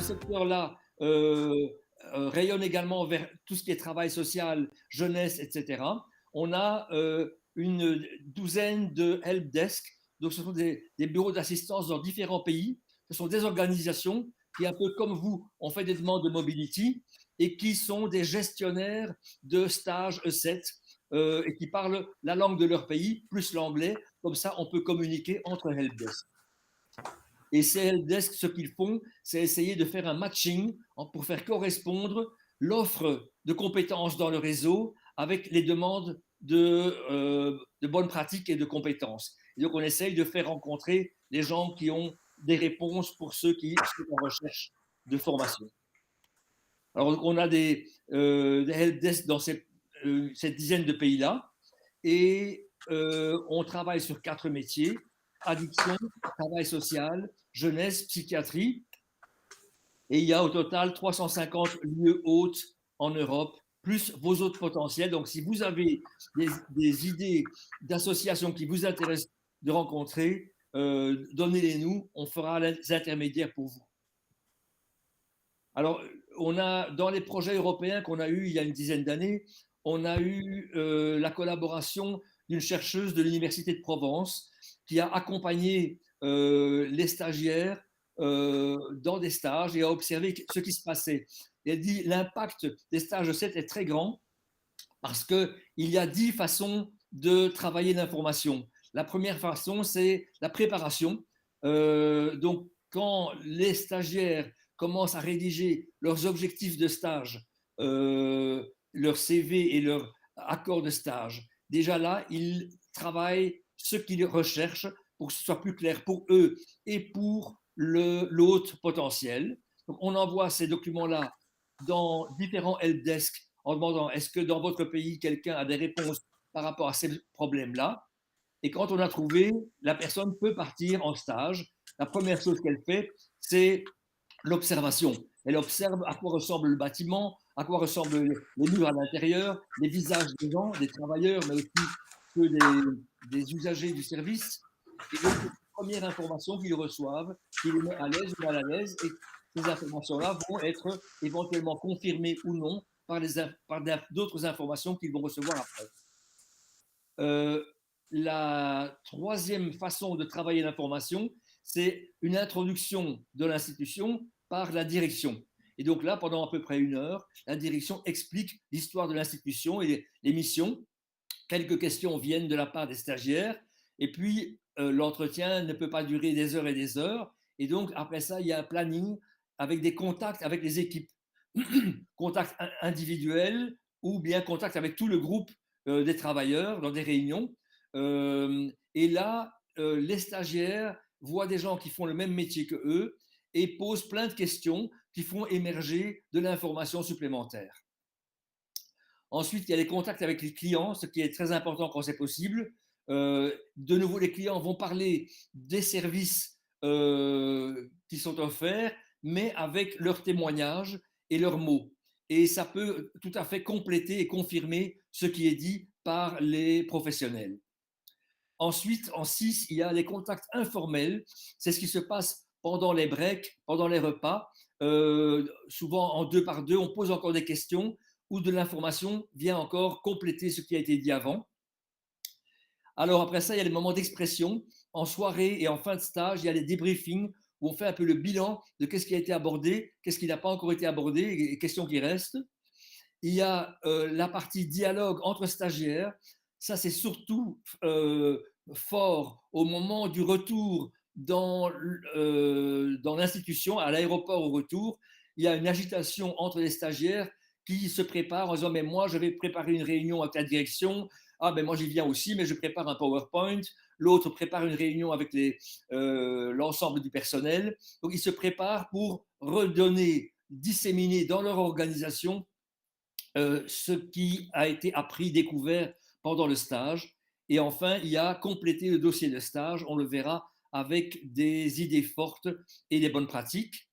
secteur-là rayonne également vers tout ce qui est travail social, jeunesse, etc. On a une douzaine de help desk. Donc, ce sont des bureaux d'assistance dans différents pays. Ce sont des organisations qui, un peu comme vous, ont fait des demandes de mobility et qui sont des gestionnaires de stages Ecett et qui parlent la langue de leur pays plus l'anglais. Comme ça, on peut communiquer entre helpdesk. Et ces helpdesk, ce qu'ils font, c'est essayer de faire un matching pour faire correspondre l'offre de compétences dans le réseau avec les demandes de bonnes pratiques et de compétences. Et donc, on essaye de faire rencontrer les gens qui ont des réponses pour ceux qui sont en recherche de formation. Alors, on a des helpdesk dans cette dizaine de pays-là et on travaille sur 4 métiers: addiction, travail social, jeunesse, psychiatrie. Et il y a au total 350 lieux hôtes en Europe, plus vos autres potentiels. Donc, si vous avez des idées d'associations qui vous intéressent de rencontrer, donnez-les nous, on fera les intermédiaires pour vous. Alors, on a, dans les projets européens qu'on a eus il y a une dizaine d'années, on a eu la collaboration d'une chercheuse de l'Université de Provence qui a accompagné les stagiaires dans des stages et a observé ce qui se passait. Et elle dit l'impact des stages de CET est très grand parce qu'il y a 10 façons de travailler l'information. La première façon, c'est la préparation. Donc, quand les stagiaires commencent à rédiger leurs objectifs de stage, leur CV et leur accord de stage, déjà là, ils travaillent ce qu'ils recherchent pour que ce soit plus clair pour eux et pour l'hôte potentiel. Donc, on envoie ces documents-là dans différents helpdesk en demandant est-ce que dans votre pays, quelqu'un a des réponses par rapport à ces problèmes-là. Et quand on a trouvé, la personne peut partir en stage. La première chose qu'elle fait, c'est l'observation. Elle observe à quoi ressemble le bâtiment, à quoi ressemblent les murs à l'intérieur, les visages des gens, des travailleurs, mais aussi ceux des usagers du service. Et donc, c'est la première information qu'ils reçoivent, qui les met à l'aise ou mal à l'aise. Et ces informations-là vont être éventuellement confirmées ou non par d'autres informations qu'ils vont recevoir après. La troisième façon de travailler l'information, c'est une introduction de l'institution par la direction. Et donc là, pendant à peu près 1 heure, la direction explique l'histoire de l'institution et les missions. Quelques questions viennent de la part des stagiaires. Et puis, l'entretien ne peut pas durer des heures et des heures. Et donc, après ça, il y a un planning avec des contacts avec les équipes. Contacts individuels ou bien contact avec tout le groupe des travailleurs dans des réunions. Et là, les stagiaires voient des gens qui font le même métier que eux et posent plein de questions qui font émerger de l'information supplémentaire. Ensuite, il y a les contacts avec les clients, ce qui est très important quand c'est possible. De nouveau, les clients vont parler des services qui sont offerts, mais avec leurs témoignages et leurs mots. Et ça peut tout à fait compléter et confirmer ce qui est dit par les professionnels. Ensuite, en 6, il y a les contacts informels. C'est ce qui se passe pendant les breaks, pendant les repas. Souvent en 2 par 2, on pose encore des questions ou de l'information vient encore compléter ce qui a été dit avant. Alors après ça, il y a les moments d'expression. En soirée et en fin de stage, il y a les débriefings où on fait un peu le bilan de qu'est-ce qui a été abordé, qu'est-ce qui n'a pas encore été abordé et questions qui restent. Il y a la partie dialogue entre stagiaires. Ça, c'est surtout fort au moment du retour dans l'institution, à l'aéroport au retour. Il y a une agitation entre les stagiaires qui se préparent en disant mais moi, je vais préparer une réunion avec la direction. Ah, ben moi, j'y viens aussi, mais je prépare un PowerPoint. L'autre prépare une réunion avec l'ensemble du personnel. Donc, ils se préparent pour redonner, disséminer dans leur organisation ce qui a été appris, découvert pendant le stage. Et enfin, il y a compléter le dossier de stage, on le verra, avec des idées fortes et des bonnes pratiques.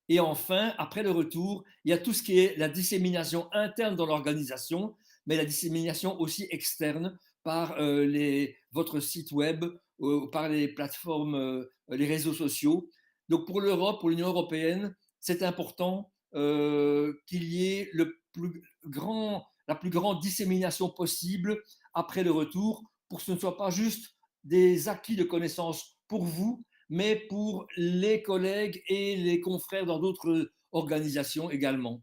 Et enfin, après le retour, il y a tout ce qui est la dissémination interne dans l'organisation, mais la dissémination aussi externe par votre site web, par les plateformes, les réseaux sociaux. Donc pour l'Europe, pour l'Union européenne, c'est important qu'il y ait la plus grande dissémination possible après le retour, pour que ce ne soit pas juste des acquis de connaissances pour vous, mais pour les collègues et les confrères dans d'autres organisations également.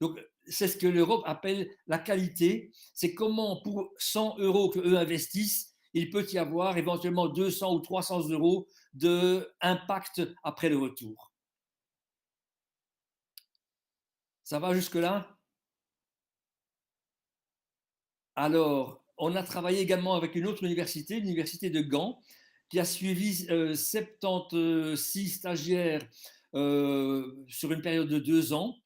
Donc, c'est ce que l'Europe appelle la qualité. C'est comment, pour 100 euros qu'eux investissent, il peut y avoir éventuellement 200 ou 300 euros d'impact après le retour. Ça va jusque-là? Alors, on a travaillé également avec une autre université, l'université de Gand, qui a suivi 76 stagiaires sur une période de 2 ans.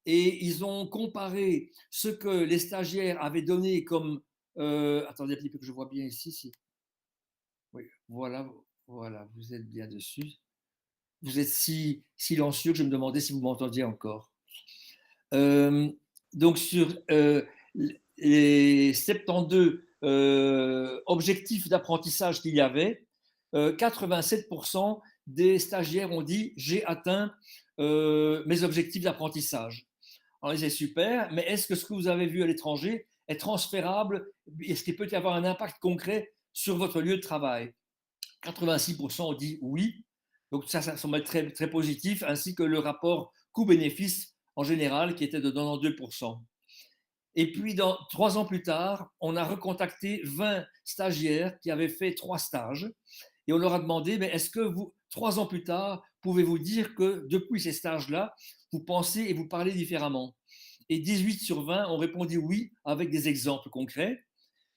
Et ils ont comparé ce que les stagiaires avaient donné comme... attendez un petit peu que je vois bien ici. Oui, voilà, voilà, vous êtes bien dessus. Vous êtes si silencieux que je me demandais si vous m'entendiez encore. Donc, sur les 72 objectifs d'apprentissage qu'il y avait, 87% des stagiaires ont dit j'ai atteint mes objectifs d'apprentissage. Alors, c'est super, mais est-ce que ce que vous avez vu à l'étranger est transférable? Est-ce qu'il peut y avoir un impact concret sur votre lieu de travail? 86% ont dit oui. Donc ça semble être très, très positif, ainsi que le rapport coût-bénéfice en général qui était de 92%. Et puis, 3 ans plus tard, on a recontacté 20 stagiaires qui avaient fait 3 stages et on leur a demandé, mais est-ce que vous, 3 ans plus tard, pouvez-vous dire que depuis ces stages-là, vous pensez et vous parlez différemment? Et 18 sur 20 ont répondu oui avec des exemples concrets.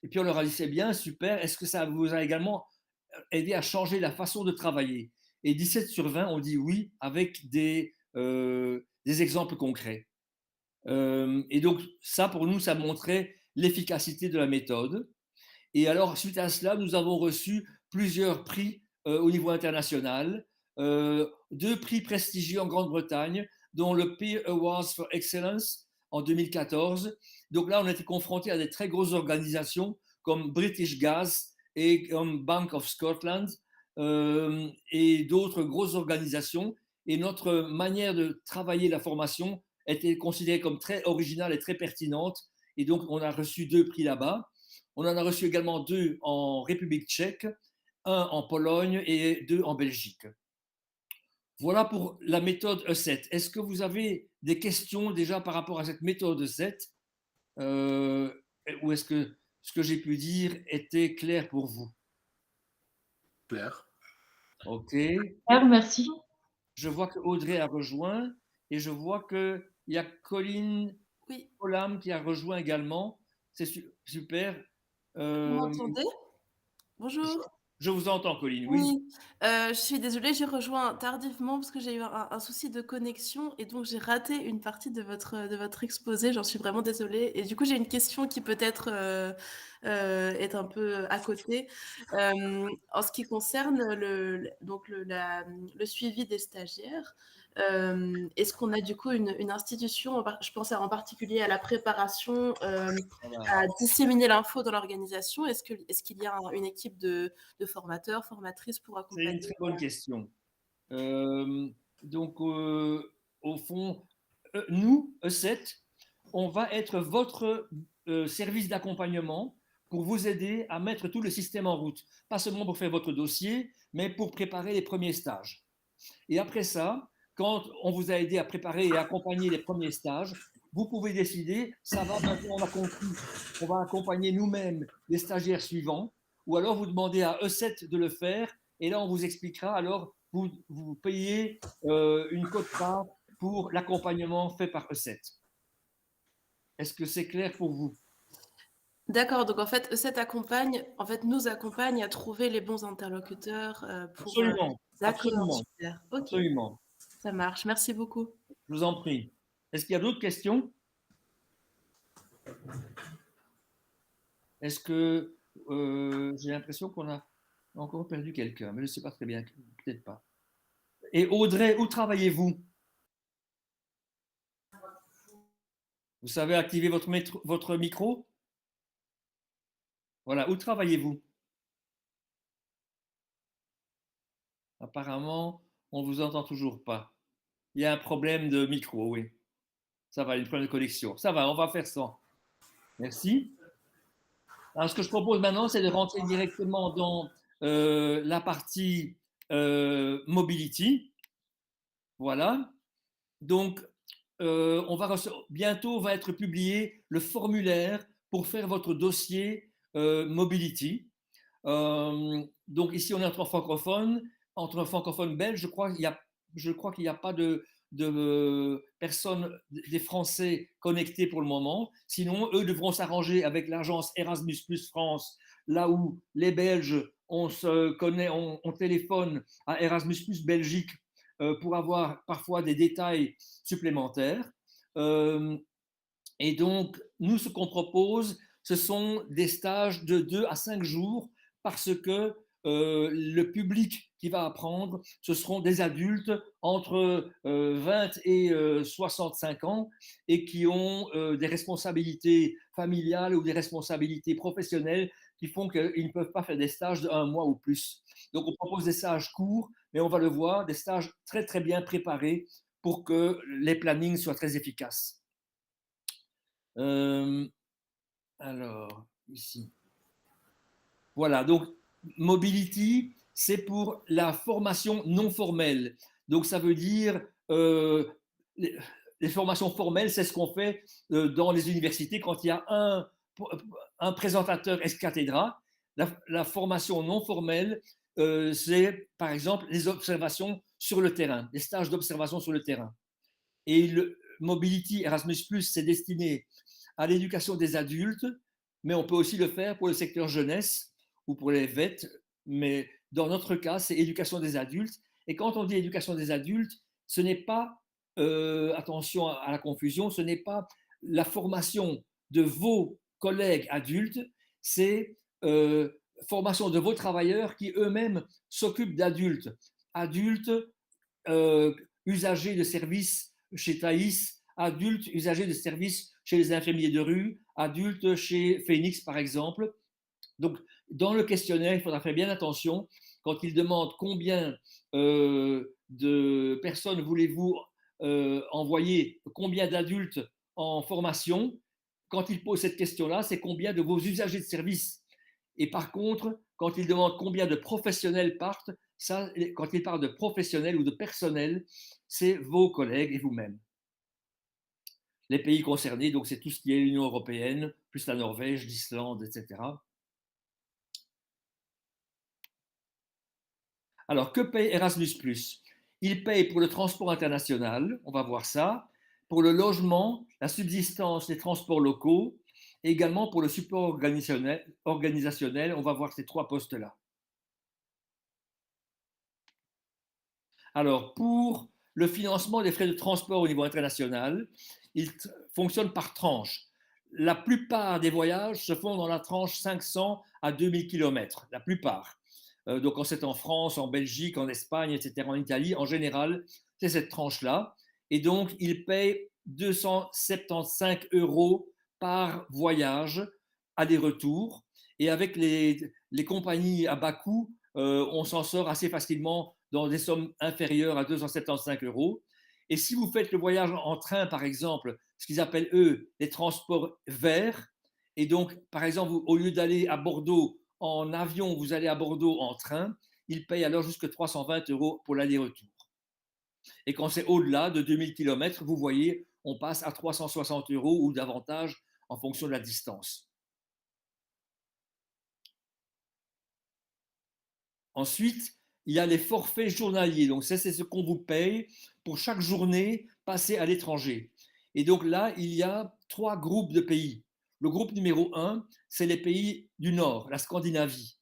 Et puis on leur a dit, c'est bien, super, est-ce que ça vous a également aidé à changer la façon de travailler? Et 17 sur 20 ont dit oui avec des exemples concrets. Et donc, ça, pour nous, ça montrait l'efficacité de la méthode. Et alors, suite à cela, nous avons reçu plusieurs prix au niveau international, 2 prix prestigieux en Grande-Bretagne, dont le Peer Awards for Excellence en 2014. Donc là, on a été confronté à des très grosses organisations comme British Gas et comme Bank of Scotland et d'autres grosses organisations. Et notre manière de travailler la formation était considérée comme très originale et très pertinente. Et donc, on a reçu 2 prix là-bas. On en a reçu également 2 en République tchèque, un en Pologne et 2 en Belgique. Voilà pour la méthode Ecett. Est-ce que vous avez des questions déjà par rapport à cette méthode Ecett ou est-ce que ce que j'ai pu dire était clair pour vous? Claire. Ok. Merci. Je vois que Audrey a rejoint et je vois qu'il y a Colline Oui. Olam qui a rejoint également. C'est super. Vous m'entendez? Bonjour. Je vous entends, Colline, oui. Oui, je suis désolée, j'ai rejoint tardivement parce que j'ai eu un souci de connexion et donc j'ai raté une partie de votre exposé. J'en suis vraiment désolée et du coup, j'ai une question qui peut-être, est un peu à côté. En ce qui concerne le suivi des stagiaires, est-ce qu'on a du coup une institution, je pense en particulier à la préparation, Voilà. à disséminer l'info dans l'organisation? Est-ce qu'il y a une équipe de formateurs, formatrices pour C'est une accompagner? très bonne question. Donc, au fond, nous, Ecett, on va être votre service d'accompagnement pour vous aider à mettre tout le système en route. Pas seulement pour faire votre dossier, mais pour préparer les premiers stages. Et après ça, quand on vous a aidé à préparer et accompagner les premiers stages, vous pouvez décider, ça va, maintenant on a compris, on va accompagner nous-mêmes les stagiaires suivants, ou alors vous demandez à Ecett de le faire, et là on vous expliquera, alors vous payez une quote-part pour l'accompagnement fait par Ecett. Est-ce que c'est clair pour vous? D'accord, donc en fait, nous accompagne à trouver les bons interlocuteurs pour. Absolument, D'accord, absolument, super. Ok, absolument. ça marche. Merci beaucoup. Je vous en prie. Est-ce qu'il y a d'autres questions? Est-ce que j'ai l'impression qu'on a encore perdu quelqu'un, mais je ne sais pas très bien, peut-être pas. Et Audrey, où travaillez-vous? Vous savez activer votre micro? Voilà, où travaillez-vous? Apparemment, on ne vous entend toujours pas. Il y a un problème de micro, oui. Ça va, il y a un problème de connexion. Ça va, on va faire ça. Merci. Alors, ce que je propose maintenant, c'est de rentrer directement dans la partie mobility. Voilà. Donc, bientôt va être publié le formulaire pour faire votre dossier mobility. Donc ici, on est entre francophones belges. Je crois qu'il n'y a pas de personnes, des Français connectés pour le moment. Sinon, eux devront s'arranger avec l'agence Erasmus Plus France, là où les Belges, on se connaît, on téléphone à Erasmus Plus Belgique pour avoir parfois des détails supplémentaires. Euh, et donc, nous, ce qu'on propose, ce sont des stages de 2 à 5 jours parce que le public qui va apprendre, ce seront des adultes entre 20 et 65 ans et qui ont des responsabilités familiales ou des responsabilités professionnelles qui font qu'ils ne peuvent pas faire des stages de 1 mois ou plus. Donc, on propose des stages courts, mais on va le voir, des stages très, très bien préparés pour que les plannings soient très efficaces. Alors, ici. Voilà, donc mobility, c'est pour la formation non formelle. Donc ça veut dire les formations formelles, c'est ce qu'on fait dans les universités quand il y a un présentateur ex cathedra. La formation non formelle, c'est par exemple les observations sur le terrain, les stages d'observation sur le terrain. Et le Mobility Erasmus+, c'est destiné à l'éducation des adultes, mais on peut aussi le faire pour le secteur jeunesse ou pour les VET, mais dans notre cas, c'est éducation des adultes. Et quand on dit éducation des adultes, ce n'est pas, attention à la confusion, ce n'est pas la formation de vos collègues adultes, c'est formation de vos travailleurs qui eux-mêmes s'occupent d'adultes, adultes usagers de services chez Thaïs, adultes usagers de services chez les infirmiers de rue, adultes chez Phoenix par exemple. Donc, dans le questionnaire, il faudra faire bien attention quand il demande combien de personnes voulez-vous envoyer, combien d'adultes en formation. Quand il pose cette question-là, c'est combien de vos usagers de service. Et par contre, quand il demande combien de professionnels partent, ça, quand il parle de professionnels ou de personnel, c'est vos collègues et vous-même. Les pays concernés, donc c'est tout ce qui est l'Union européenne, plus la Norvège, l'Islande, etc. Alors, que paye Erasmus+? Il paye pour le transport international, on va voir ça, pour le logement, la subsistance, les transports locaux, et également pour le support organisationnel, on va voir ces 3 postes-là. Alors, pour le financement des frais de transport au niveau international, il fonctionne par tranche. La plupart des voyages se font dans la tranche 500 à 2000 km, la plupart. Donc, quand c'est en France, en Belgique, en Espagne, etc., en Italie, en général, c'est cette tranche-là. Et donc, il paye 275 € par voyage, aller-retour. Et avec les compagnies à bas coût, on s'en sort assez facilement dans des sommes inférieures à 275 €. Et si vous faites le voyage en train, par exemple, ce qu'ils appellent, eux, les transports verts, et donc, par exemple, au lieu d'aller à Bordeaux en avion, vous allez à Bordeaux en train, ils payent alors jusqu'à 320 € pour l'aller-retour. Et quand c'est au-delà de 2000 km, vous voyez, on passe à 360 € ou davantage en fonction de la distance. Ensuite, il y a les forfaits journaliers. Donc, ça, c'est ce qu'on vous paye pour chaque journée passée à l'étranger. Et donc là, il y a 3 groupes de pays. Le groupe numéro 1, c'est les pays du Nord, la Scandinavie.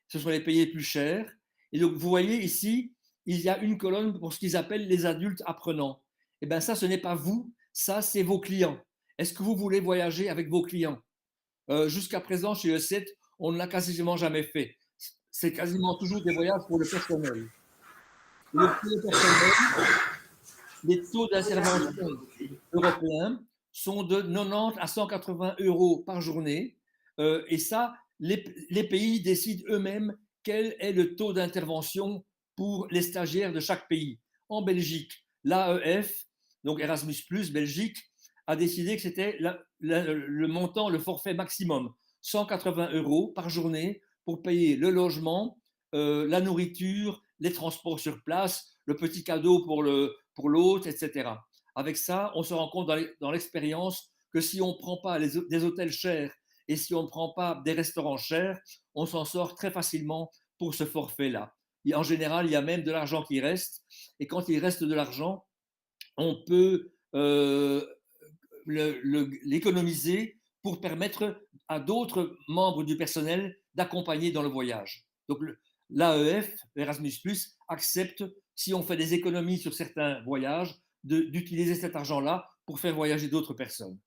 Ce sont les pays les plus chers. Et donc, vous voyez ici, il y a une colonne pour ce qu'ils appellent les adultes apprenants. Eh bien, ça, ce n'est pas vous, ça, c'est vos clients. Est-ce que vous voulez voyager avec vos clients? Jusqu'à présent, chez Ecett, on ne l'a quasiment jamais fait. C'est quasiment toujours des voyages pour le personnel. Et donc, pour le personnel, les taux d'intervention européens sont de 90 à 180 € par journée. Et ça, les pays décident eux-mêmes quel est le taux d'intervention pour les stagiaires de chaque pays. En Belgique, l'AEF, donc Erasmus+, Belgique, a décidé que c'était le montant, le forfait maximum, 180 € par journée pour payer le logement, la nourriture, les transports sur place, le petit cadeau pour l'hôte, etc. Avec ça, on se rend compte dans l'expérience que si on ne prend pas des hôtels chers et si on ne prend pas des restaurants chers, on s'en sort très facilement pour ce forfait-là. En général, il y a même de l'argent qui reste. Et quand il reste de l'argent, on peut l'économiser pour permettre à d'autres membres du personnel d'accompagner dans le voyage. Donc l'AEF, Erasmus+, accepte, si on fait des économies sur certains voyages, d'utiliser cet argent-là pour faire voyager d'autres personnes.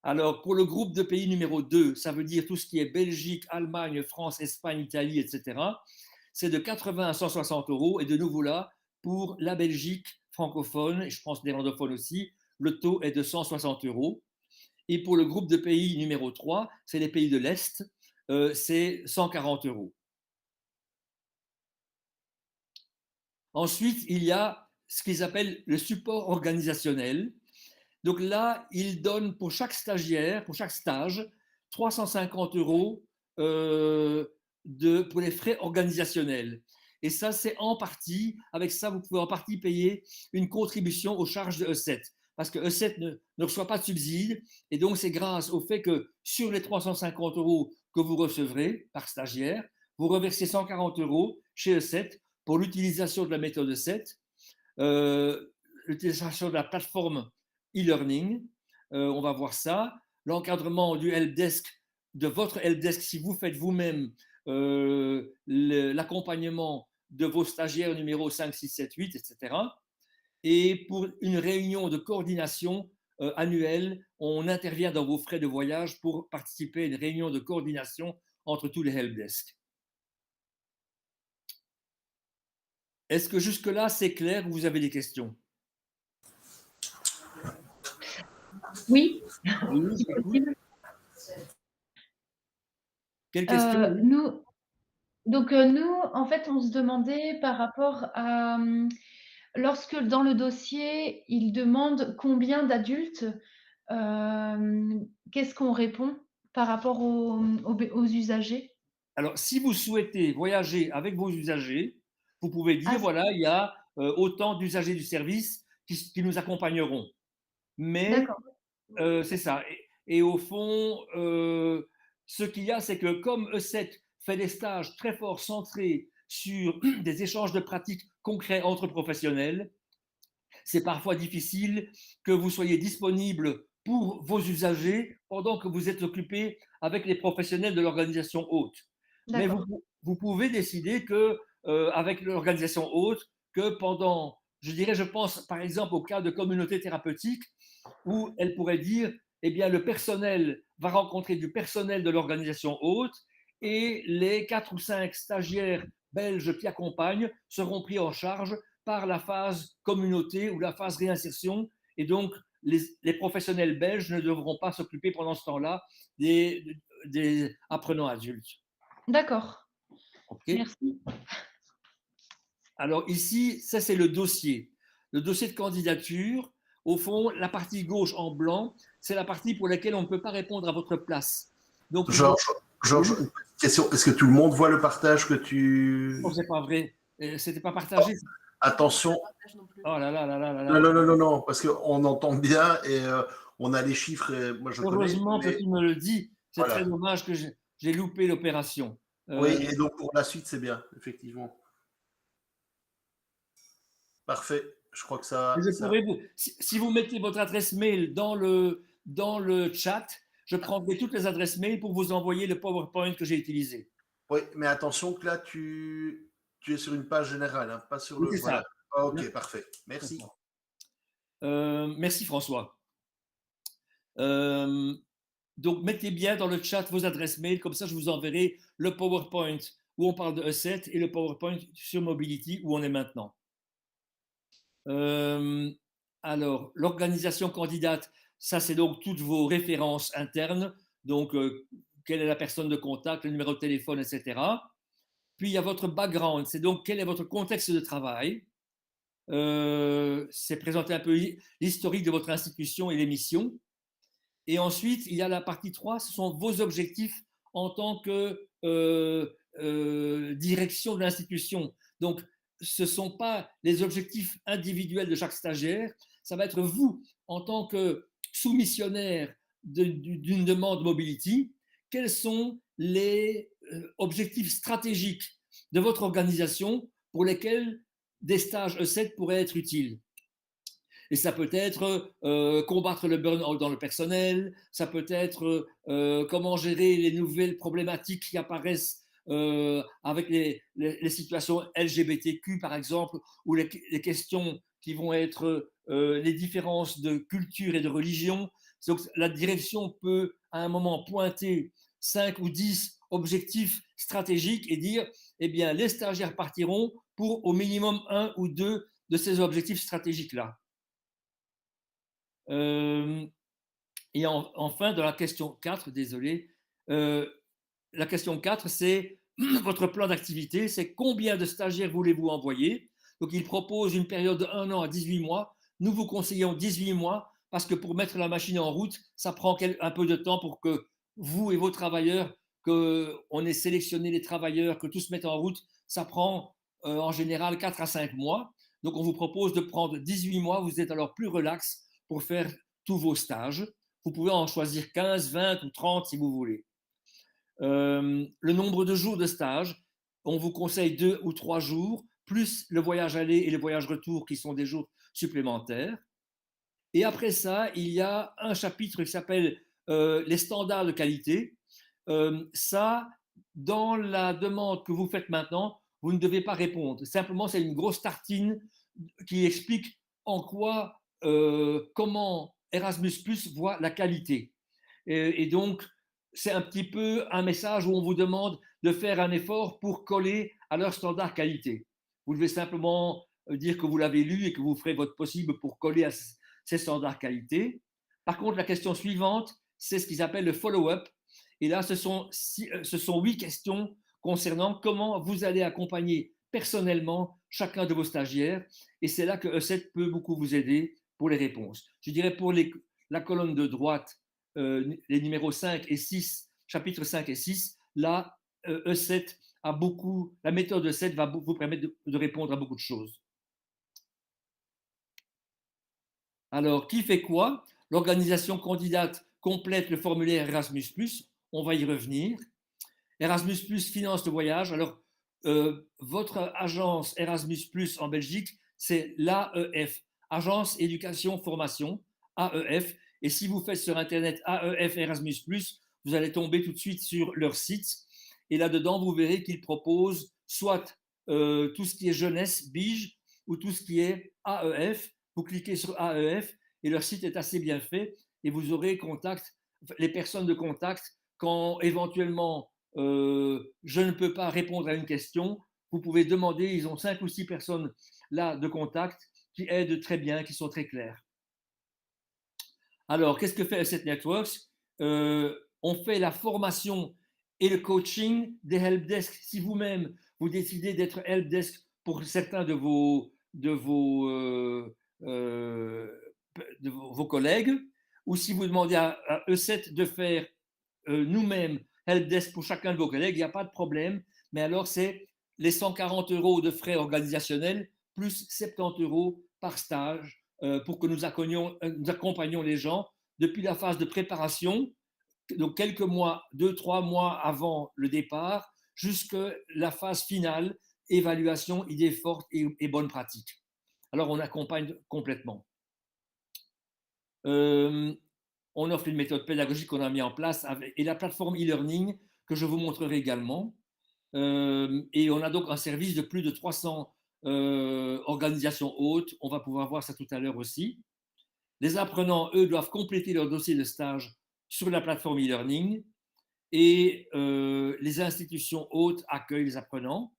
Alors, pour le groupe de pays numéro 2, ça veut dire tout ce qui est Belgique, Allemagne, France, Espagne, Italie, etc. C'est de 80 à 160 €. Et de nouveau là, pour la Belgique francophone, et je pense néerlandophone aussi, le taux est de 160 €. Et pour le groupe de pays numéro 3, c'est les pays de l'Est, c'est 140 €. Ensuite, il y a ce qu'ils appellent le support organisationnel. Donc là, ils donnent pour chaque stagiaire, pour chaque stage, 350 € pour les frais organisationnels. Et ça, c'est en partie, avec ça, vous pouvez en partie payer une contribution aux charges de Ecett. Parce que Ecett ne reçoit pas de subside. Et donc, c'est grâce au fait que sur les 350 € que vous recevrez par stagiaire, vous reversez 140 € chez Ecett pour l'utilisation de la méthode Ecett, l'utilisation de la plateforme e-learning, on va voir ça, l'encadrement du helpdesk, de votre helpdesk si vous faites vous-même l'accompagnement de vos stagiaires numéro 5, 6, 7, 8, etc. Et pour une réunion de coordination annuelle, on intervient dans vos frais de voyage pour participer à une réunion de coordination entre tous les helpdesks. Est-ce que jusque-là, c'est clair ou vous avez des questions? Oui, Oui, si possible. quelle question? Nous, en fait, on se demandait par rapport à lorsque dans le dossier, il demande combien d'adultes, qu'est-ce qu'on répond par rapport aux usagers? Alors, si vous souhaitez voyager avec vos usagers, vous pouvez dire, Ah, voilà, il y a autant d'usagers du service qui nous accompagneront. Mais d'accord, c'est ça. Et au fond, ce qu'il y a, c'est que comme Ecett fait des stages très forts centrés sur des échanges de pratiques concrets entre professionnels, c'est parfois difficile que vous soyez disponible pour vos usagers pendant que vous êtes occupé avec les professionnels de l'organisation hôte. Mais d'accord, vous pouvez décider que, avec l'organisation hôte, que pendant, je dirais, je pense par exemple au cas de communauté thérapeutique, où elle pourrait dire, eh bien, le personnel va rencontrer du personnel de l'organisation hôte et les 4 ou 5 stagiaires belges qui accompagnent seront pris en charge par la phase communauté ou la phase réinsertion. Et donc, les professionnels belges ne devront pas s'occuper pendant ce temps-là des apprenants adultes. d'accord, Okay. merci. Alors ici, ça c'est le dossier. Le dossier de candidature, au fond, la partie gauche en blanc, c'est la partie pour laquelle on ne peut pas répondre à votre place. Donc, Georges, une petite question. Est-ce que tout le monde voit le partage que tu... non, c'est pas vrai. C'était pas partagé. Attention. Oh là là là là là Non, là. non, non, non, non, parce qu'on entend bien et on a les chiffres. Et moi, je connais. Heureusement que Mais tu me le dis. C'est très voilà. dommage que j'ai loupé l'opération. Oui, et donc pour la suite, c'est bien, effectivement. Parfait. Je crois que ça. Je pourrais si vous mettez votre adresse mail dans le chat, je prendrai toutes les adresses mail pour vous envoyer le PowerPoint que j'ai utilisé. Oui, mais attention que là, tu es sur une page générale, hein, pas sur Oui, le. c'est Voilà. ça. Ah, ok, parfait. Merci. Merci François. Donc, mettez bien dans le chat vos adresses mail, comme ça je vous enverrai le PowerPoint où on parle de Ecett et le PowerPoint sur Mobility où on est maintenant. Alors, l'organisation candidate, ça c'est donc toutes vos références internes, donc quelle est la personne de contact, le numéro de téléphone, etc. Puis il y a votre background, c'est donc quel est votre contexte de travail. c'est présenter un peu l'historique de votre institution et les missions. Et ensuite, il y a la partie 3, ce sont vos objectifs en tant que direction de l'institution. Donc, ce ne sont pas les objectifs individuels de chaque stagiaire, ça va être vous, en tant que soumissionnaire d'une demande mobility, quels sont les objectifs stratégiques de votre organisation pour lesquels des stages E7 pourraient être utiles. Et ça peut être combattre le burn-out dans le personnel, ça peut être comment gérer les nouvelles problématiques qui apparaissent avec les situations LGBTQ, par exemple, ou les questions qui vont être les différences de culture et de religion. Donc, la direction peut, à un moment, pointer 5 ou 10 objectifs stratégiques et dire, eh bien, les stagiaires partiront pour au minimum 1 ou 2 de ces objectifs stratégiques-là. Et enfin, dans la question 4, désolé, la question 4, c'est votre plan d'activité, c'est combien de stagiaires voulez-vous envoyer? Donc, il propose une période de 1 an à 18 mois. Nous vous conseillons 18 mois parce que pour mettre la machine en route, ça prend un peu de temps pour que vous et vos travailleurs, qu'on ait sélectionné les travailleurs, que tout se mette en route. Ça prend en général 4 à 5 mois. Donc, on vous propose de prendre 18 mois. Vous êtes alors plus relax pour faire tous vos stages. Vous pouvez en choisir 15, 20 ou 30 si vous voulez. Le nombre de jours de stage, on vous conseille 2 ou 3 jours, plus le voyage aller et le voyage retour qui sont des jours supplémentaires. Et après ça, il y a un chapitre qui s'appelle les standards de qualité. Ça, dans la demande que vous faites maintenant, vous ne devez pas répondre. Simplement, c'est une grosse tartine qui explique en quoi, comment Erasmus+ voit la qualité. Et donc, c'est un petit peu un message où on vous demande de faire un effort pour coller à leur standard qualité. Vous devez simplement dire que vous l'avez lu et que vous ferez votre possible pour coller à ces standards qualité. Par contre, la question suivante, c'est ce qu'ils appellent le follow-up. Et là, ce sont 8 questions concernant comment vous allez accompagner personnellement chacun de vos stagiaires. Et c'est là que Ecett peut beaucoup vous aider pour les réponses. Je dirais pour la colonne de droite, les numéros 5 et 6, chapitres 5 et 6, là, Ecett a beaucoup, la méthode Ecett va vous permettre de répondre à beaucoup de choses. Alors, qui fait quoi? L'organisation candidate complète le formulaire Erasmus+, on va y revenir. Erasmus+ finance le voyage. Alors, votre agence Erasmus+ en Belgique, c'est l'AEF, Agence Éducation Formation, AEF. Et si vous faites sur Internet AEF Erasmus+, vous allez tomber tout de suite sur leur site. Et là-dedans, vous verrez qu'ils proposent soit tout ce qui est jeunesse, BIGE, ou tout ce qui est AEF. Vous cliquez sur AEF et leur site est assez bien fait et vous aurez les personnes de contact quand éventuellement je ne peux pas répondre à une question. Vous pouvez demander, ils ont 5 ou 6 personnes là de contact qui aident très bien, qui sont très claires. Alors, qu'est-ce que fait Ecett-Networks? On fait la formation et le coaching des helpdesk. Si vous-même, vous décidez d'être helpdesk pour certains de vos collègues, ou si vous demandez à Ecett de faire nous-mêmes helpdesk pour chacun de vos collègues, il n'y a pas de problème. Mais alors, c'est les 140 € de frais organisationnels plus 70 € par stage pour que nous accompagnions les gens depuis la phase de préparation, donc quelques mois, 2-3 mois avant le départ, jusqu'à la phase finale, évaluation, idées fortes et bonnes pratiques. Alors, on accompagne complètement. On offre une méthode pédagogique qu'on a mis en place et la plateforme e-learning que je vous montrerai également. Et on a donc un service de plus de 300 organisations hôtes. On va pouvoir voir ça tout à l'heure aussi. Les apprenants, eux, doivent compléter leur dossier de stage sur la plateforme e-learning et les institutions hôtes accueillent les apprenants.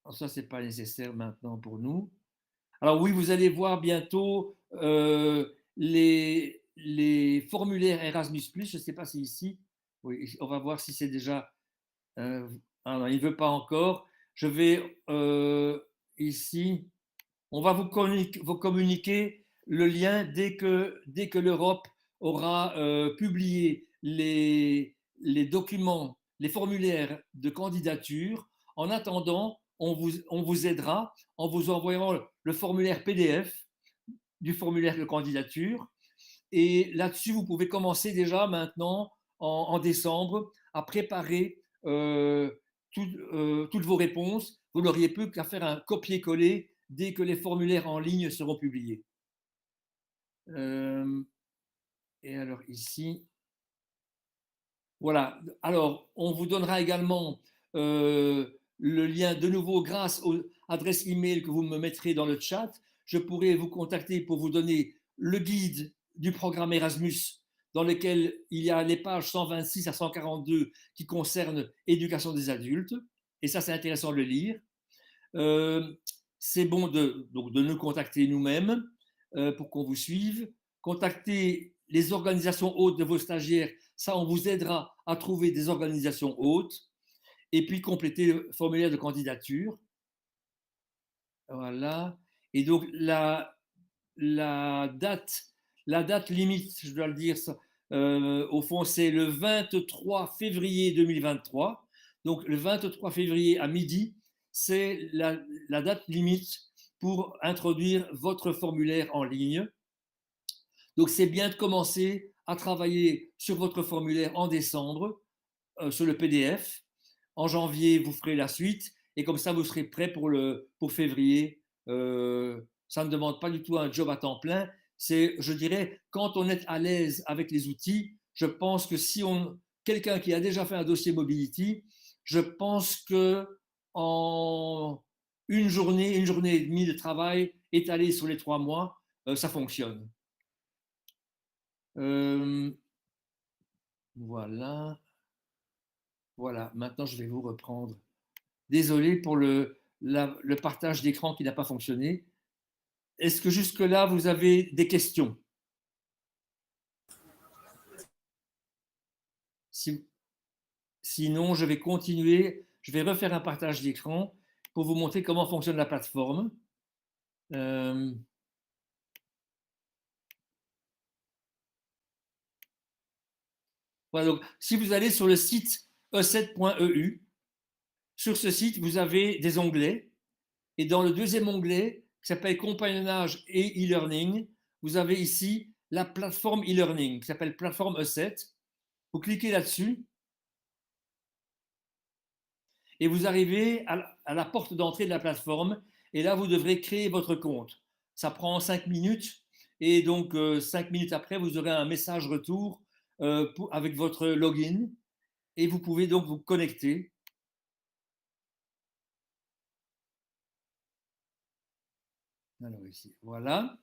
Alors ça, ce n'est pas nécessaire maintenant pour nous. Alors oui, vous allez voir bientôt les formulaires Erasmus+. Je ne sais pas si ici, oui, on va voir si c'est déjà... ah non, il ne veut pas encore. Je vais ici, on va vous communiquer le lien dès que l'Europe aura publié les documents, les formulaires de candidature. En attendant, on vous aidera en vous envoyant le formulaire PDF du formulaire de candidature. Et là-dessus, vous pouvez commencer déjà maintenant, en décembre, à préparer toutes vos réponses. Vous n'auriez plus qu'à faire un copier-coller dès que les formulaires en ligne seront publiés. Et alors ici, voilà. Alors, on vous donnera également le lien de nouveau grâce aux adresses email que vous me mettrez dans le chat. Je pourrai vous contacter pour vous donner le guide du programme Erasmus dans lequel il y a les pages 126 à 142 qui concernent l'éducation des adultes. Et ça, c'est intéressant de le lire. C'est bon donc de nous contacter nous-mêmes pour qu'on vous suive. Contactez les organisations hôtes de vos stagiaires. Ça, on vous aidera à trouver des organisations hôtes. Et puis, compléter le formulaire de candidature. Voilà. Et donc, la date limite, je dois le dire, au fond, c'est le 23 février 2023. Donc, le 23 février à midi, c'est la date limite pour introduire votre formulaire en ligne. Donc, c'est bien de commencer à travailler sur votre formulaire en décembre, sur le PDF. En janvier, vous ferez la suite. Et comme ça, vous serez prêt pour février. Ça ne demande pas du tout un job à temps plein. C'est, je dirais, quand on est à l'aise avec les outils, je pense que si quelqu'un qui a déjà fait un dossier Mobility, je pense que en une journée et demie de travail étalée sur les 3 mois, ça fonctionne. Voilà. Voilà, maintenant je vais vous reprendre. Désolé pour le partage d'écran qui n'a pas fonctionné. Est-ce que jusque-là, vous avez des questions? Sinon, je vais continuer. Je vais refaire un partage d'écran pour vous montrer comment fonctionne la plateforme. Voilà, donc, si vous allez sur le site ecett.eu, sur ce site, vous avez des onglets. Et dans le deuxième onglet, qui s'appelle Compagnonnage et e-learning, vous avez ici la plateforme e-learning, qui s'appelle Plateforme Ecett. Vous cliquez là-dessus et vous arrivez à la porte d'entrée de la plateforme. Et là, vous devrez créer votre compte. Ça prend 5 minutes. Et donc, 5 minutes après, vous aurez un message retour avec votre login. Et vous pouvez donc vous connecter. Alors ici, voilà.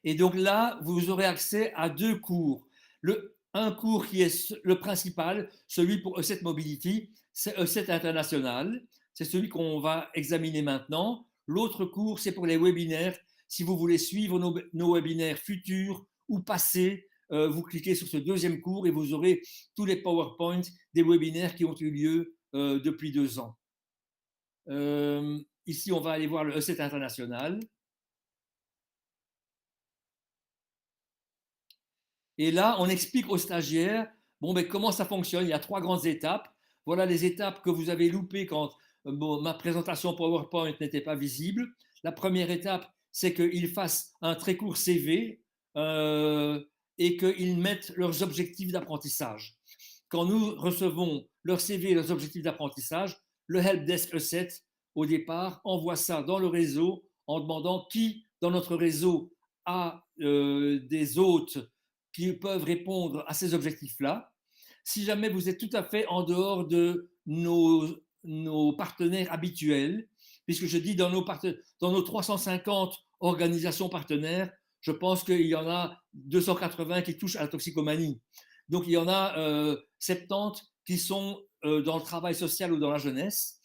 Et donc là, vous aurez accès à 2 cours. Un cours qui est le principal, celui pour Ecett Mobility, c'est Ecett International. C'est celui qu'on va examiner maintenant. L'autre cours, c'est pour les webinaires. Si vous voulez suivre nos webinaires futurs ou passés, vous cliquez sur ce deuxième cours et vous aurez tous les PowerPoints des webinaires qui ont eu lieu depuis 2 ans. Ici, on va aller voir le Ecett International. Et là, on explique aux stagiaires comment ça fonctionne. Il y a 3 grandes étapes. Voilà les étapes que vous avez loupées quand ma présentation PowerPoint n'était pas visible. La première étape, c'est qu'ils fassent un très court CV et qu'ils mettent leurs objectifs d'apprentissage. Quand nous recevons leur CV et leurs objectifs d'apprentissage, le helpdesk Ecett, au départ, envoie ça dans le réseau en demandant qui, dans notre réseau, a des hôtes qui peuvent répondre à ces objectifs-là. Si jamais vous êtes tout à fait en dehors de nos partenaires habituels, puisque je dis dans nos 350 organisations partenaires, je pense qu'il y en a 280 qui touchent à la toxicomanie. Donc il y en a 70 qui sont dans le travail social ou dans la jeunesse.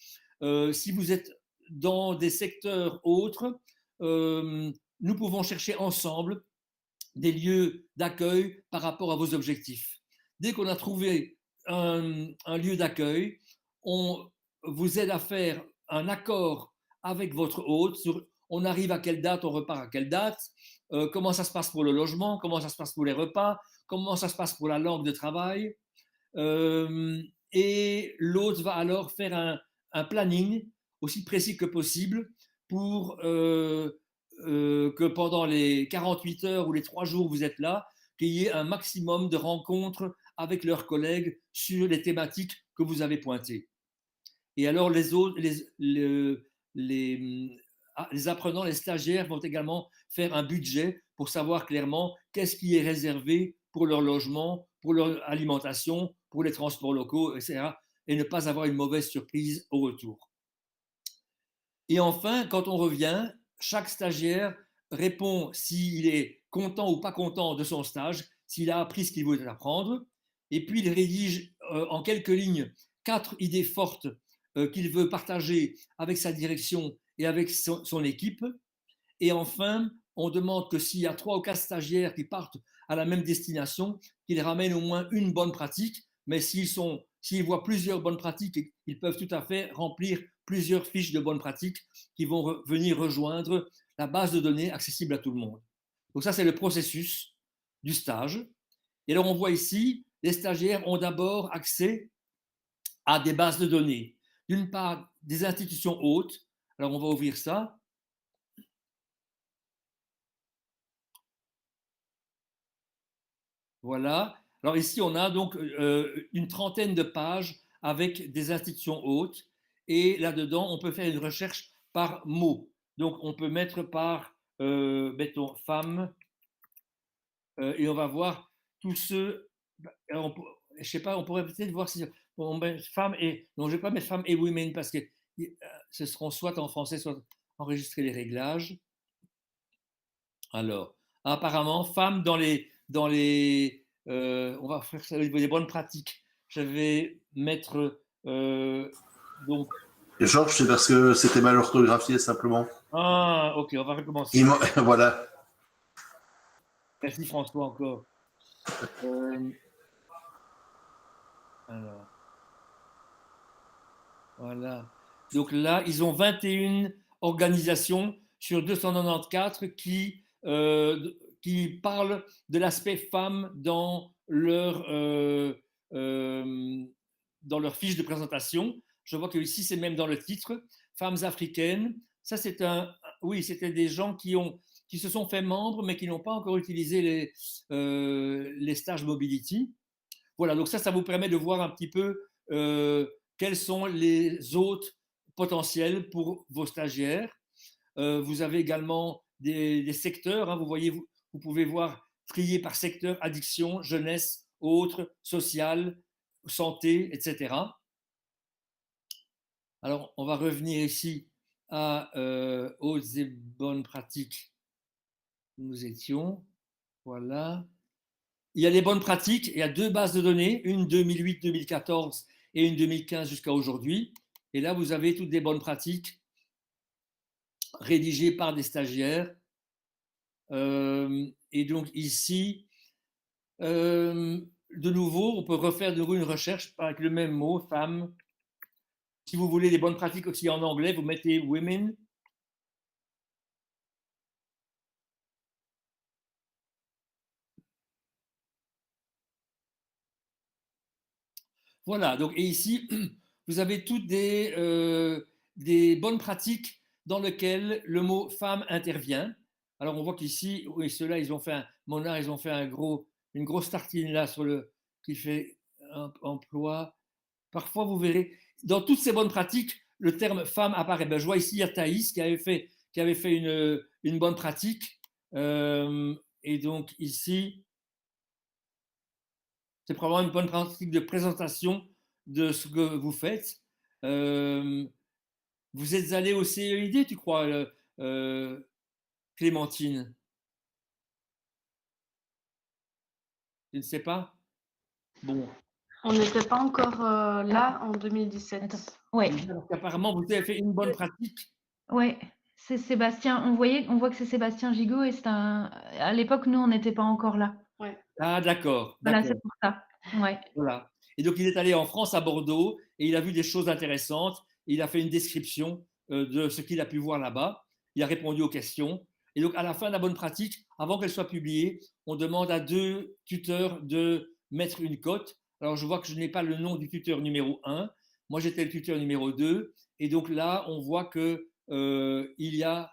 Si vous êtes dans des secteurs autres, nous pouvons chercher ensemble des lieux d'accueil par rapport à vos objectifs. Dès qu'on a trouvé un lieu d'accueil, on vous aide à faire un accord avec votre hôte sur on arrive à quelle date, on repart à quelle date, comment ça se passe pour le logement, comment ça se passe pour les repas, comment ça se passe pour la langue de travail. Et l'hôte va alors faire un planning aussi précis que possible pour que pendant les 48 heures ou les 3 jours où vous êtes là, qu'il y ait un maximum de rencontres avec leurs collègues sur les thématiques que vous avez pointées. Et alors les autres, les apprenants, les stagiaires vont également faire un budget pour savoir clairement qu'est-ce qui est réservé pour leur logement, pour leur alimentation, pour les transports locaux, etc. Et ne pas avoir une mauvaise surprise au retour. Et enfin, quand on revient, chaque stagiaire répond s'il est content ou pas content de son stage, s'il a appris ce qu'il voulait apprendre. Et puis, il rédige en quelques lignes 4 idées fortes qu'il veut partager avec sa direction et avec son équipe. Et enfin, on demande que s'il y a 3 ou 4 stagiaires qui partent à la même destination, qu'ils ramènent au moins une bonne pratique. Mais s'ils voient plusieurs bonnes pratiques, ils peuvent tout à fait remplir plusieurs fiches de bonnes pratiques qui vont venir rejoindre la base de données accessible à tout le monde. Donc ça, c'est le processus du stage. Et alors, on voit ici, les stagiaires ont d'abord accès à des bases de données. D'une part, des institutions hôtes. Alors, on va ouvrir ça. Voilà. Alors ici, on a donc une trentaine de pages avec des institutions hôtes. Et là-dedans, on peut faire une recherche par mot. Donc, on peut mettre par, mettons, femme, et on va voir tous ceux. Je ne sais pas, on pourrait peut-être voir si on met femme et. Non, je ne vais pas mettre femme et women parce que ce seront soit en français, soit enregistrer les réglages. Alors, apparemment, femme dans les. On va faire ça au niveau des bonnes pratiques. Je vais mettre. Donc. Et Georges, c'est parce que c'était mal orthographié simplement. Ah, ok, on va recommencer. Voilà. Merci François encore. Alors. Voilà. Donc là, ils ont 21 organisations sur 294 qui parlent de l'aspect femme dans leur fiche de présentation. Je vois que ici, c'est même dans le titre, femmes africaines. Ça, oui, c'était des gens qui se sont fait membres, mais qui n'ont pas encore utilisé les stages Mobility. Voilà, donc ça vous permet de voir un petit peu quels sont les hôtes potentiels pour vos stagiaires. Vous avez également des secteurs, hein, vous pouvez voir trier par secteur, addiction, jeunesse, autres, social, santé, etc. Alors, on va revenir ici à hautes et bonnes pratiques. Nous étions, voilà. Il y a les bonnes pratiques, il y a 2 bases de données, une 2008-2014 et une 2015 jusqu'à aujourd'hui. Et là, vous avez toutes des bonnes pratiques rédigées par des stagiaires. Et donc ici, de nouveau, on peut refaire de nouveau une recherche avec le même mot, femme. Si vous voulez des bonnes pratiques aussi en anglais, vous mettez women. Voilà, donc, et ici, vous avez toutes des bonnes pratiques dans lesquelles le mot femme intervient. Alors, on voit qu'ici, oui, ceux-là, ils ont fait une grosse tartine là qui fait emploi. Parfois, vous verrez, dans toutes ces bonnes pratiques, le terme femme apparaît. Ben, je vois ici, il y a Thaïs qui avait fait une bonne pratique. Et donc, ici, c'est probablement une bonne pratique de présentation de ce que vous faites. Vous êtes allé au CEID, tu crois, Clémentine? Je ne sais pas. Bon. On n'était pas encore là en 2017. Oui. Apparemment, vous avez fait une bonne pratique. Oui, c'est Sébastien. On voit que c'est Sébastien Gigot et à l'époque, nous, on n'était pas encore là. Ouais. Ah, d'accord. Voilà, c'est pour ça. Ouais. Voilà. Et donc, il est allé en France, à Bordeaux, et il a vu des choses intéressantes. Et il a fait une description de ce qu'il a pu voir là-bas. Il a répondu aux questions. Et donc, à la fin de la bonne pratique, avant qu'elle soit publiée, on demande à 2 tuteurs de mettre une cote. Alors, je vois que je n'ai pas le nom du tuteur numéro 1. Moi, j'étais le tuteur numéro 2. Et donc là, on voit qu'il y a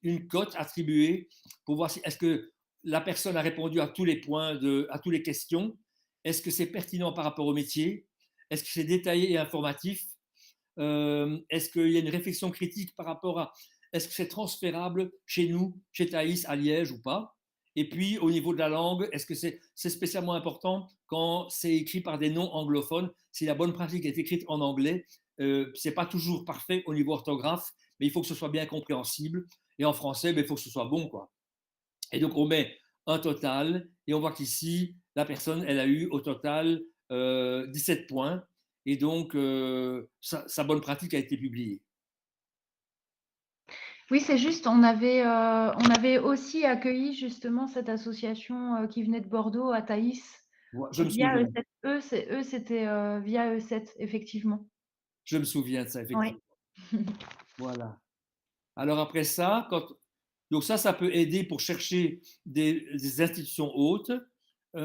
une cote attribuée pour voir si est-ce que la personne a répondu à tous les points, à toutes les questions. Est-ce que c'est pertinent par rapport au métier? Est-ce que c'est détaillé et informatif? Est-ce qu'il y a une réflexion critique par rapport à est-ce que c'est transférable chez nous, chez Thaïs, à Liège ou pas? Et puis, au niveau de la langue, est-ce que c'est spécialement important quand c'est écrit par des non-anglophones? Si la bonne pratique est écrite en anglais, ce n'est pas toujours parfait au niveau orthographe, mais il faut que ce soit bien compréhensible. Et en français, il faut que ce soit bon, quoi. Et donc, on met un total et on voit qu'ici, la personne, elle a eu au total 17 points. Et donc, sa bonne pratique a été publiée. Oui, c'est juste, on avait aussi accueilli justement cette association qui venait de Bordeaux à Thaïs Je me via souviens. Ecett. Eux, c'était via Ecett, effectivement. Je me souviens de ça, Oui. effectivement. Voilà. Alors après ça, donc ça peut aider pour chercher des institutions hautes,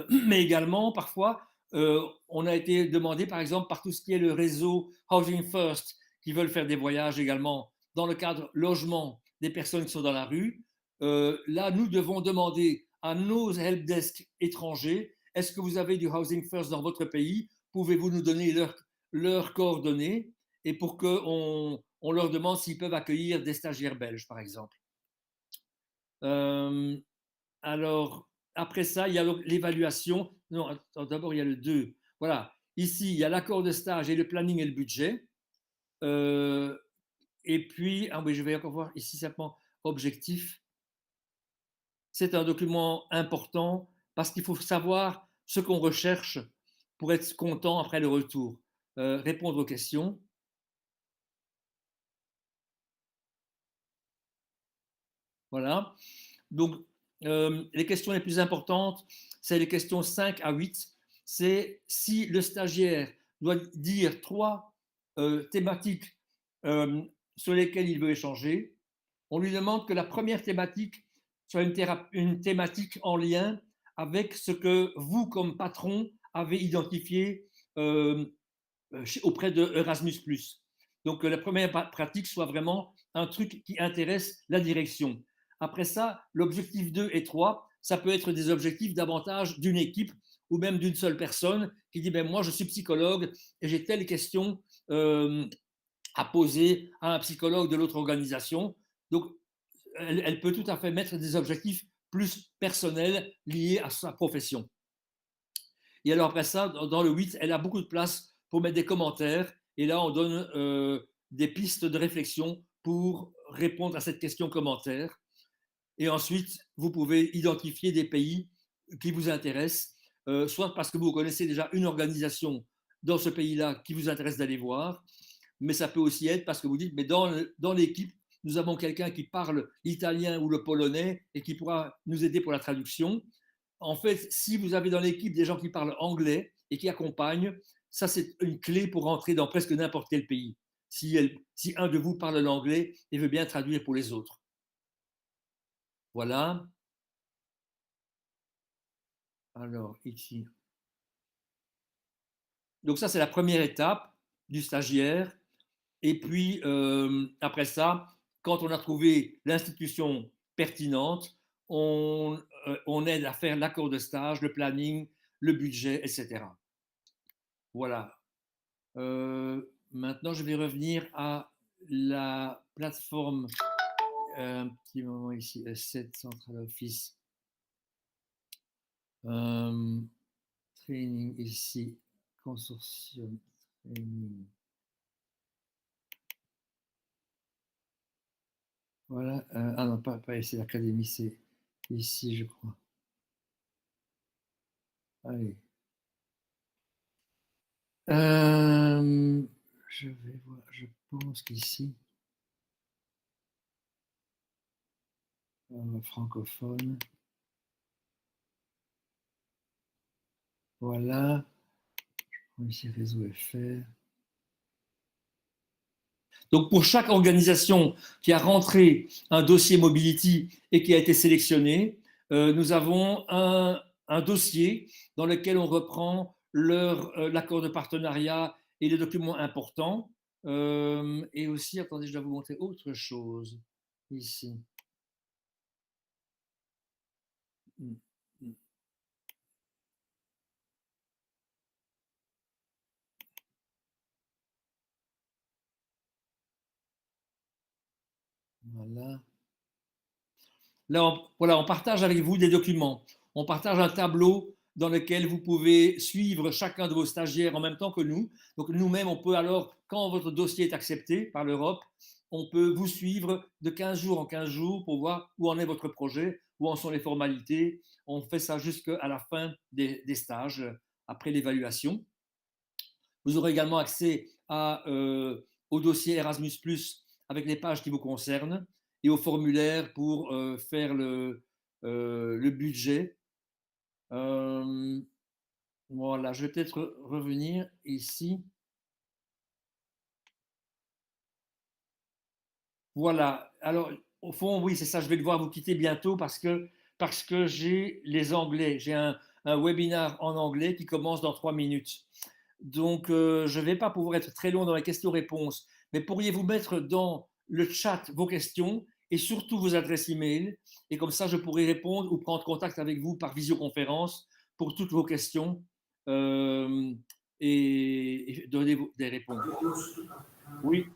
mais également parfois, on a été demandé par exemple par tout ce qui est le réseau Housing First, qui veulent faire des voyages également dans le cadre logement des personnes qui sont dans la rue. Là, nous devons demander à nos helpdesk étrangers, est-ce que vous avez du Housing First dans votre pays? Pouvez-vous nous donner leurs coordonnées? Et pour qu'on leur demande s'ils peuvent accueillir des stagiaires belges, par exemple. Alors, après ça, il y a l'évaluation. Non, d'abord, il y a le 2. Voilà. Ici, il y a l'accord de stage et le planning et le budget. Et puis, ah oui, je vais encore voir ici simplement objectif. C'est un document important parce qu'il faut savoir ce qu'on recherche pour être content après le retour. Répondre aux questions. Voilà. Donc, les questions les plus importantes, c'est les questions 5 à 8. C'est si le stagiaire doit dire 3 thématiques sur lesquelles il veut échanger, on lui demande que la première thématique soit une thématique en lien avec ce que vous, comme patron, avez identifié auprès de Erasmus+. Donc, que la première pratique soit vraiment un truc qui intéresse la direction. Après ça, l'objectif 2 et 3, ça peut être des objectifs davantage d'une équipe ou même d'une seule personne qui dit ben, moi, je suis psychologue et j'ai telle question à poser à un psychologue de l'autre organisation. Donc, elle peut tout à fait mettre des objectifs plus personnels liés à sa profession. Et alors après ça, dans le 8, elle a beaucoup de place pour mettre des commentaires. Et là, on donne des pistes de réflexion pour répondre à cette question commentaire. Et ensuite, vous pouvez identifier des pays qui vous intéressent, soit parce que vous connaissez déjà une organisation dans ce pays-là qui vous intéresse d'aller voir, mais ça peut aussi être parce que vous dites, mais dans l'équipe, nous avons quelqu'un qui parle l'italien ou le polonais et qui pourra nous aider pour la traduction. En fait, si vous avez dans l'équipe des gens qui parlent anglais et qui accompagnent, ça c'est une clé pour rentrer dans presque n'importe quel pays. Si un de vous parle l'anglais et veut bien traduire pour les autres. Voilà. Alors, ici. Donc ça, c'est la première étape du stagiaire. Et puis, après ça, quand on a trouvé l'institution pertinente, on aide à faire l'accord de stage, le planning, le budget, etc. Voilà. Maintenant, je vais revenir à la plateforme. Un petit moment ici, Ecett Central Office. Training ici, consortium training. Voilà. Ah non, pas ici, l'académie, c'est ici, je crois. Allez. Je vais voir, je pense qu'ici, francophone. Voilà. Je prends ici réseau FR. Donc, pour chaque organisation qui a rentré un dossier mobility et qui a été sélectionné, nous avons un dossier dans lequel on reprend l'accord de partenariat et les documents importants. Et aussi, attendez, je dois vous montrer autre chose ici. Voilà. Là, voilà, on partage avec vous des documents. On partage un tableau dans lequel vous pouvez suivre chacun de vos stagiaires en même temps que nous. Donc nous-mêmes, on peut alors, quand votre dossier est accepté par l'Europe, on peut vous suivre de 15 jours en 15 jours pour voir où en est votre projet, où en sont les formalités. On fait ça jusqu'à la fin des stages, après l'évaluation. Vous aurez également accès au dossier Erasmus+, avec les pages qui vous concernent, et au formulaire pour faire le budget. Voilà, je vais peut-être revenir ici. Voilà, alors au fond, oui, c'est ça, je vais devoir vous quitter bientôt parce que j'ai les Anglais, j'ai un webinaire en anglais qui commence dans 3 minutes. Donc, je ne vais pas pouvoir être très long dans les questions-réponses, mais pourriez-vous mettre dans le chat vos questions et surtout vos adresses e-mail, et comme ça, je pourrai répondre ou prendre contact avec vous par visioconférence pour toutes vos questions et donner des réponses. Oui.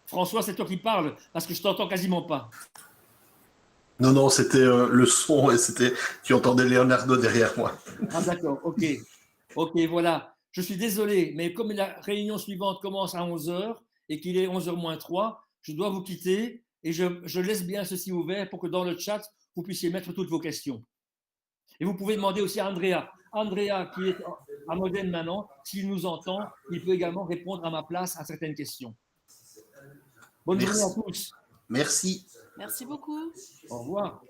François, c'est toi qui parles parce que je t'entends quasiment pas. Non, non, c'était le son et tu entendais Leonardo derrière moi. Ah d'accord, ok. Ok, voilà. Je suis désolé, mais comme la réunion suivante commence à 11 h et qu'il est 11 h moins 3, je dois vous quitter et je laisse bien ceci ouvert pour que dans le chat, vous puissiez mettre toutes vos questions. Et vous pouvez demander aussi à Andrea. Andrea, qui est à Modène maintenant, s'il nous entend, il peut également répondre à ma place à certaines questions. Bonne journée à tous. Merci. Merci beaucoup. Au revoir.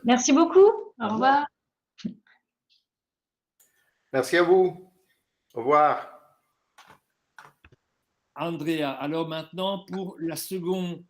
Merci beaucoup. Au revoir. Merci à vous. Au revoir. Andrea, alors maintenant pour le second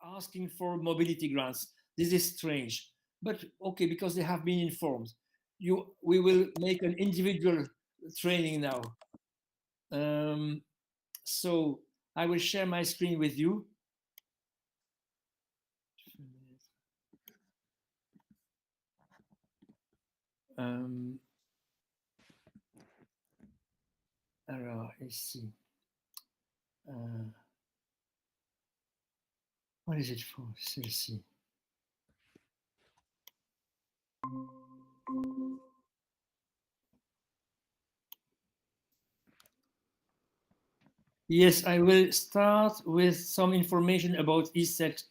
asking for mobility grants. This is strange, but okay, because they have been informed. We will make an individual training now. So I will share my screen with you. Alors, ici. What is it for? Celle-ci. Yes, I will start with some information about Ecett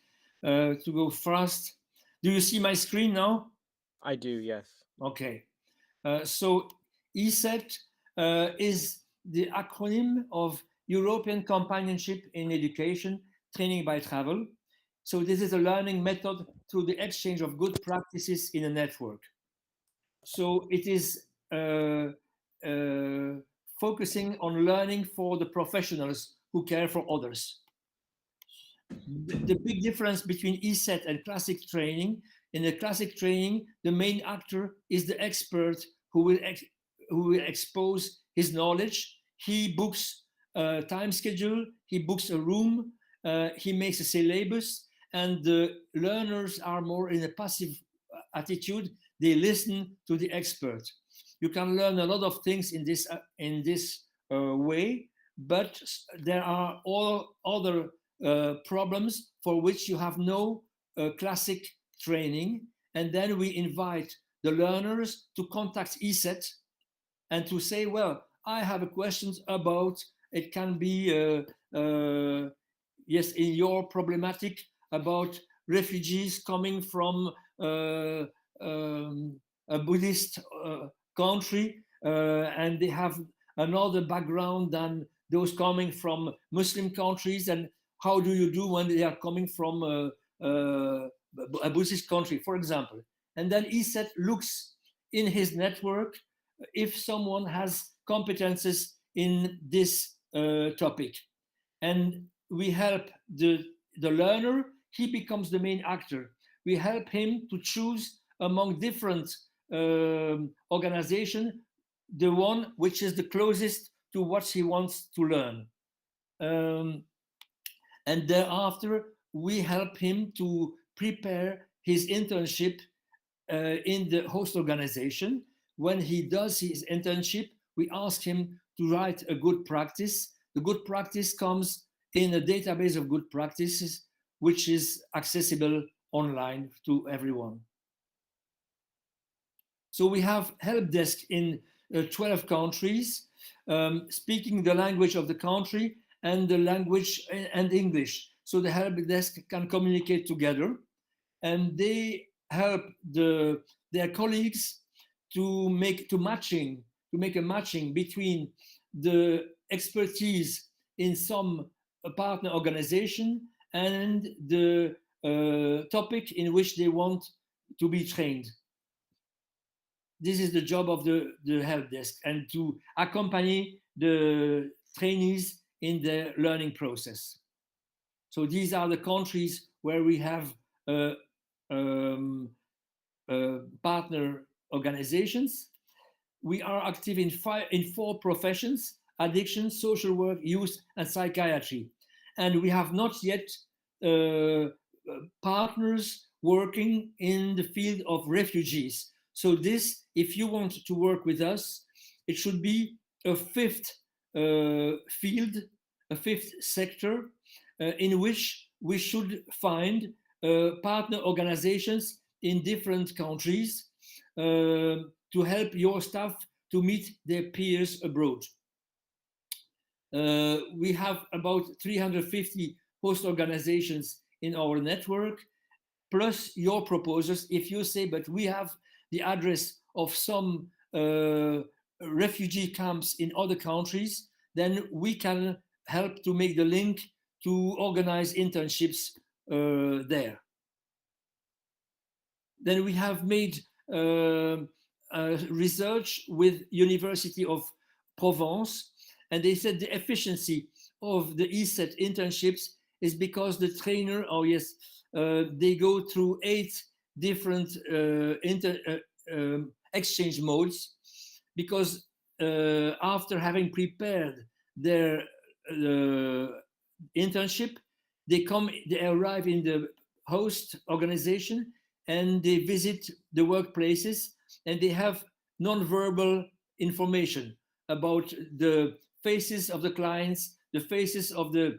to go fast. Do you see my screen now? I do, yes. Okay. So Ecett is the acronym of European Companionship in Education, Training by Travel. So this is a learning method through the exchange of good practices in a network. So it is focusing on learning for the professionals who care for others. The big difference between Ecett and classic training, in the classic training, the main actor is the expert who will expose his knowledge. He books a time schedule, he books a room, he makes a syllabus, and the learners are more in a passive attitude. They listen to the expert. You can learn a lot of things in this way, but there are all other problems for which you have no classic training. And then we invite the learners to contact Ecett and to say, well, I have a question about, it can be, yes, in your problematic about refugees coming from a Buddhist country, and they have another background than those coming from Muslim countries, and how do you do when they are coming from a Buddhist country, for example. And then Ecett looks in his network if someone has competences in this topic. And we help the learner, he becomes the main actor. We help him to choose among different organizations the one which is the closest to what he wants to learn. And thereafter, we help him to prepare his internship in the host organization. When he does his internship, we ask him to write a good practice. The good practice comes in a database of good practices, which is accessible online to everyone. So we have help desk in 12 countries, speaking the language of the country and the language and English. So the help desk can communicate together, and they help their colleagues to make a matching between the expertise in some partner organization and the topic in which they want to be trained. This is the job of the help desk, and to accompany the trainees in the learning process. So these are the countries where we have partner organizations. We are active in 4 professions: addiction, social work, youth, and psychiatry. And we have not yet partners working in the field of refugees. So this, if you want to work with us, it should be a 5th field, a 5th sector in which we should find partner organizations in different countries to help your staff to meet their peers abroad. We have about 350 host organizations in our network, plus your proposals. If you say, but we have the address of some refugee camps in other countries, then we can help to make the link to organize internships there. Then we have made research with University of Provence, and they said the efficiency of the Ecett internships is because the trainer, oh yes, they go through 8 different exchange modes, because after having prepared their internship, they arrive in the host organization and they visit the workplaces, and they have non-verbal information about the faces of the clients, the faces of the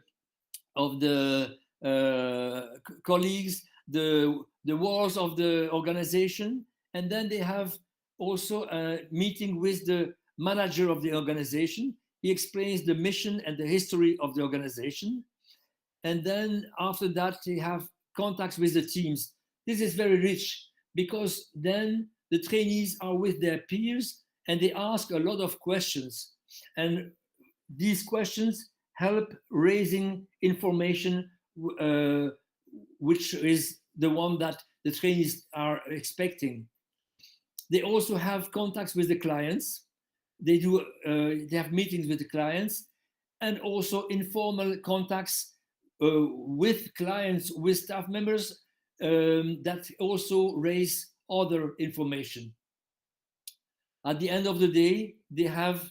colleagues, the walls of the organization, and then they have also a meeting with the manager of the organization. He explains the mission and the history of the organization, and then after that they have contacts with the teams. This is very rich, because then the trainees are with their peers and they ask a lot of questions, and these questions help raising information, which is the one that the trainees are expecting. They also have contacts with the clients. They have meetings with the clients, and also informal contacts with clients, with staff members, that also raise other information. At the end of the day, they have,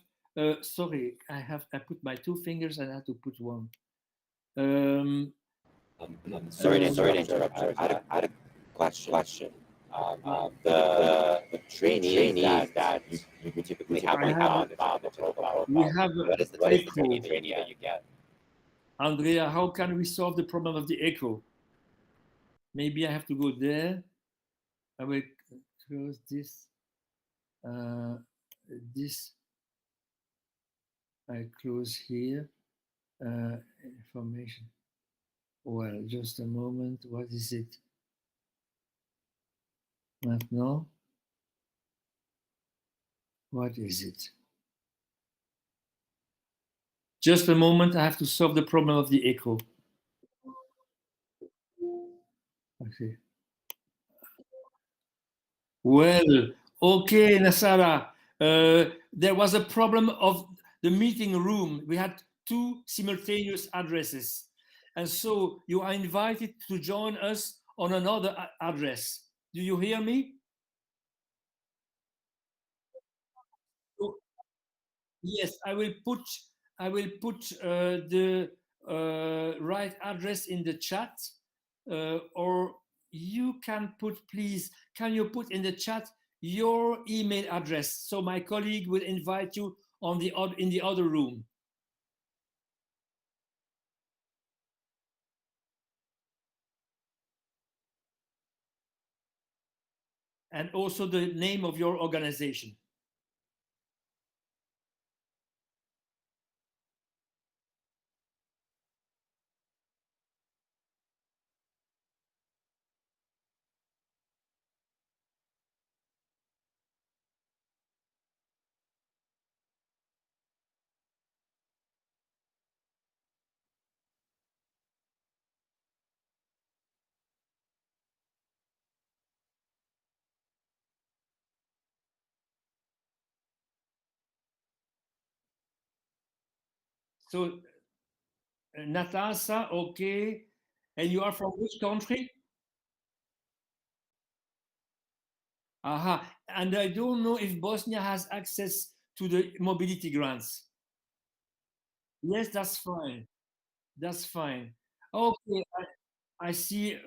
sorry, I put my 2 fingers and I had to put one. Sorry to interrupt you. I had a question. The trainees that you typically have on the profile. We have What is the type of training that you get? Andrea, how can we solve the problem of the echo? Maybe I have to go there. I will close this. This I close here. Information. Well, just a moment. What is it? Maintenant. What is it? Just a moment. I have to solve the problem of the echo. Okay. Well, okay, Nasara. There was a problem of the meeting room. We had 2 simultaneous addresses. And so you are invited to join us on another address. Do you hear me? Yes, I will put the right address in the chat, or you can put, please, can you put in the chat your email address, so my colleague will invite you in the other room. And also the name of your organization. So, Natasha, okay. And you are from which country? Aha. And I don't know if Bosnia has access to the mobility grants. Yes, that's fine. That's fine. Okay, I see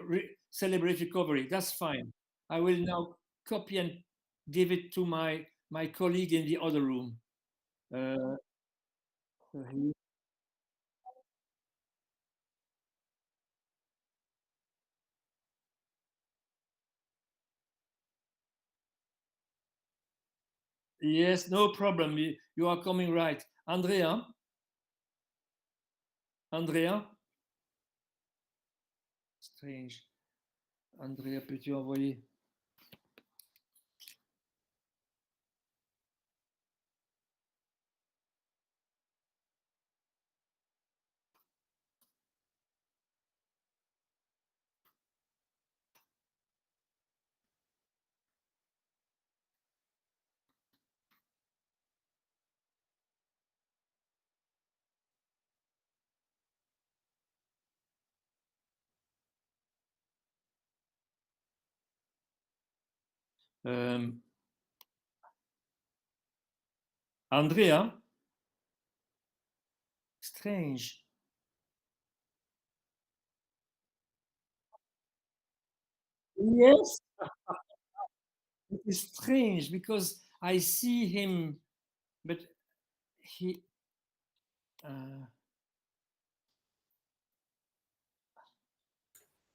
celebrate recovery. That's fine. I will now copy and give it to my colleague in the other room. Yes, no problem. You are coming right. Andrea? Andrea? Strange. Andrea, peux-tu envoyer? Andrea? Strange. Yes. It is strange because I see him, but he.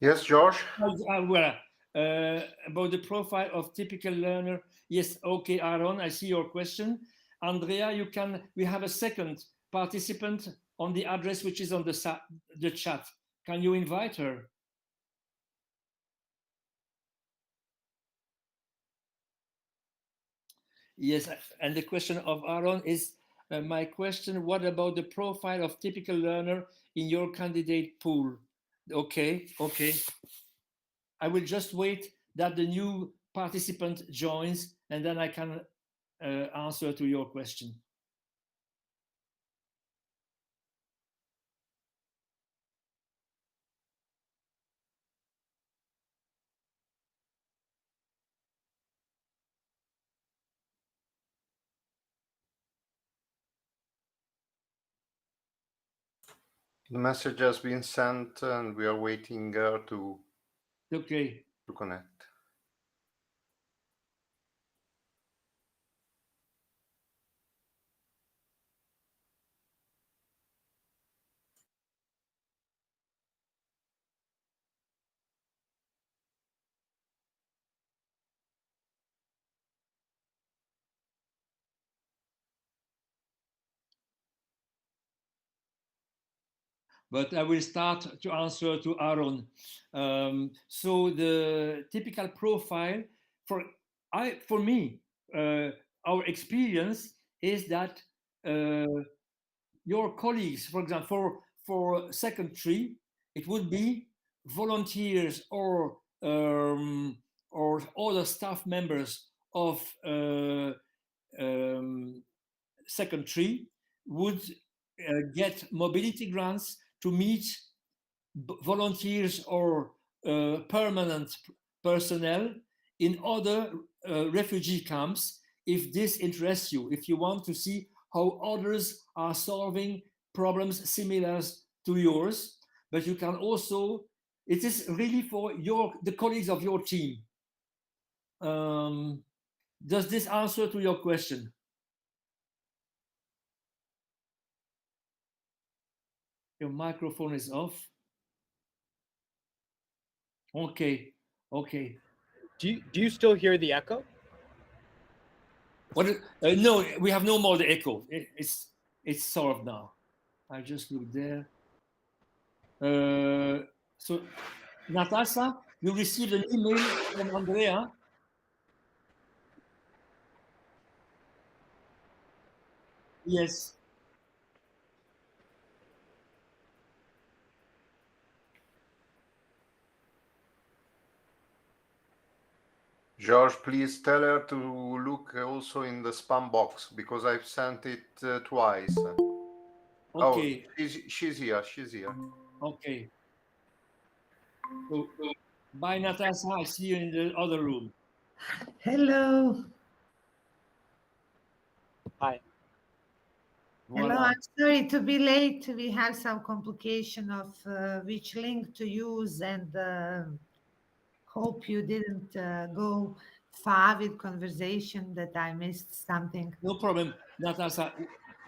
Yes, George? Well, about the profile of typical learner. Yes, okay, Aaron, I see your question. Andrea, we have a second participant on the address which is on the chat. Can you invite her? Yes, and the question of Aaron is my question, what about the profile of typical learner in your candidate pool? Okay. I will just wait that the new participant joins and then I can answer to your question. The message has been sent and we are waiting to connect. But I will start to answer to Aaron. So the typical profile for me, our experience is that your colleagues, for example, for second tree, it would be volunteers or other staff members of second tree would get mobility grants to meet volunteers or permanent personnel in other refugee camps if this interests you, if you want to see how others are solving problems similar to yours. But you can also, it is really for the colleagues of your team. Does this answer to your question? Your microphone is off. Okay. Do you still hear the echo? What? No, we have no more the echo. It's solved now. I just look there. So, Natasha, you received an email from Andrea. Yes. George, please tell her to look also in the spam box because I've sent it twice. Okay. Oh, she's here. Okay. So, bye, Natasha. I see you in the other room. Hello. Hi. Voilà. Hello, I'm sorry to be late. We have some complication of which link to use and hope you didn't go far with conversation that I missed something. No problem, Natasha.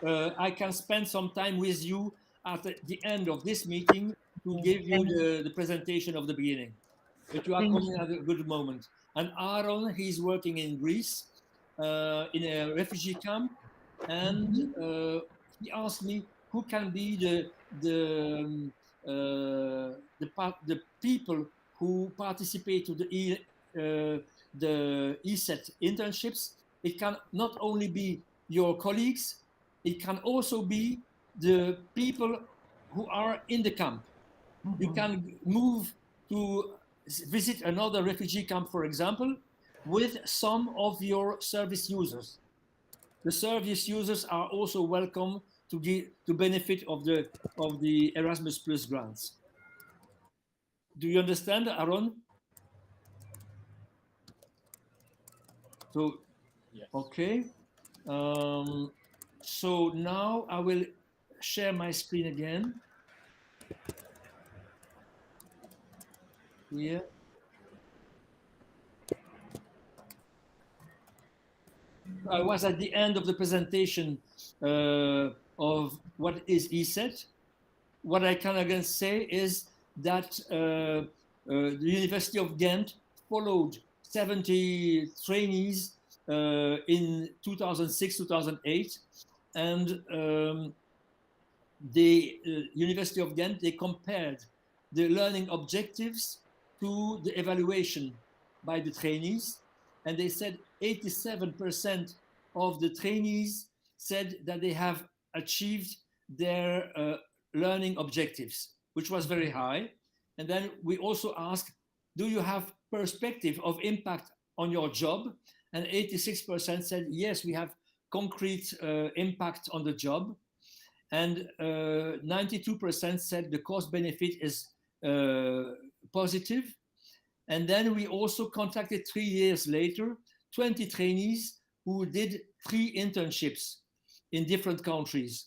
I can spend some time with you at the end of this meeting to give you the presentation of the beginning. But you are coming at a good moment. And Aaron, he's working in Greece in a refugee camp, and he asked me who can be the people who participate to the Ecett internships. It can not only be your colleagues, it can also be the people who are in the camp. You can move to visit another refugee camp, for example, with some of your service users. The service users are also welcome to benefit of the Erasmus Plus grants. Do you understand, Aaron? So, Yes. okay. So now I will share my screen again. Here. I was at the end of the presentation of what is Ecett. What I can again say is that the University of Ghent followed 70 trainees in 2006, 2008, and the University of Ghent, they compared the learning objectives to the evaluation by the trainees, and they said 87% of the trainees said that they have achieved their learning objectives, which was very high. And then we also asked, do you have perspective of impact on your job? And 86% said, yes, we have concrete impact on the job. And 92% said the cost benefit is positive. And then we also contacted 3 years later, 20 trainees who did 3 internships in different countries.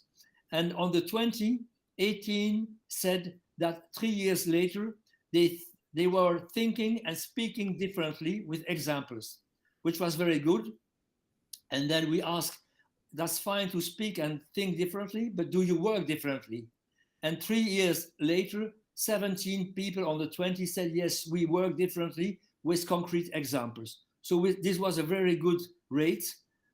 And on the 20, 18 said that 3 years later, they were thinking and speaking differently with examples, which was very good. And then we asked, that's fine to speak and think differently, but do you work differently? And 3 years later, 17 people on the 20 said, yes, we work differently with concrete examples. So this was a very good rate.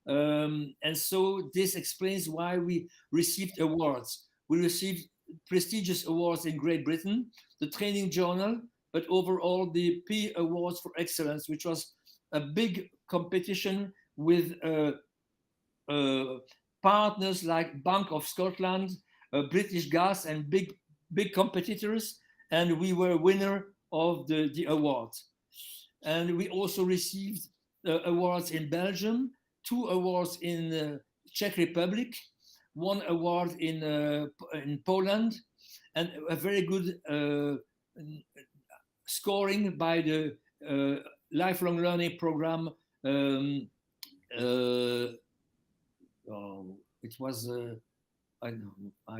And so this explains why we received awards. We received prestigious awards in Great Britain, the Training Journal, but overall the P Awards for Excellence, which was a big competition with partners like Bank of Scotland, British Gas, and big competitors, and we were winner of the award. And we also received awards in Belgium, 2 awards in Czech Republic, 1 award in Poland, and a very good scoring by the lifelong learning program. It was I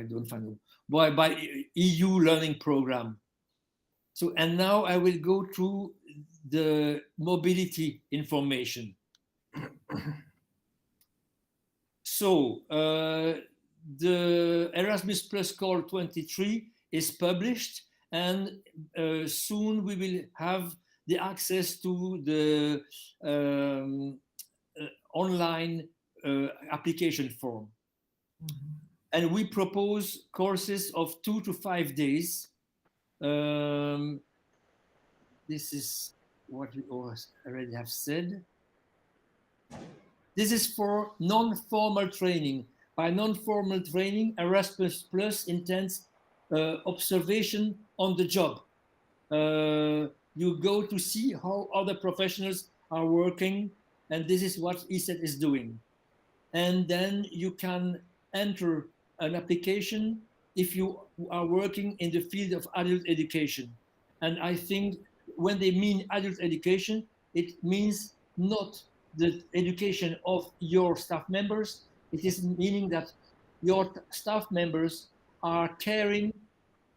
don't find it by EU learning program. So, and now I will go through the mobility information. So the Erasmus Plus Call 23 is published, and soon we will have the access to the online application form. Mm-hmm. And we propose courses of 2 to 5 days. This is what we already have said. This is for non-formal training. By non-formal training, Erasmus Plus intends observation on the job. You go to see how other professionals are working, and this is what Ecett is doing. And then you can enter an application if you are working in the field of adult education. And I think when they mean adult education, it means not the education of your staff members. It is meaning that your staff members are caring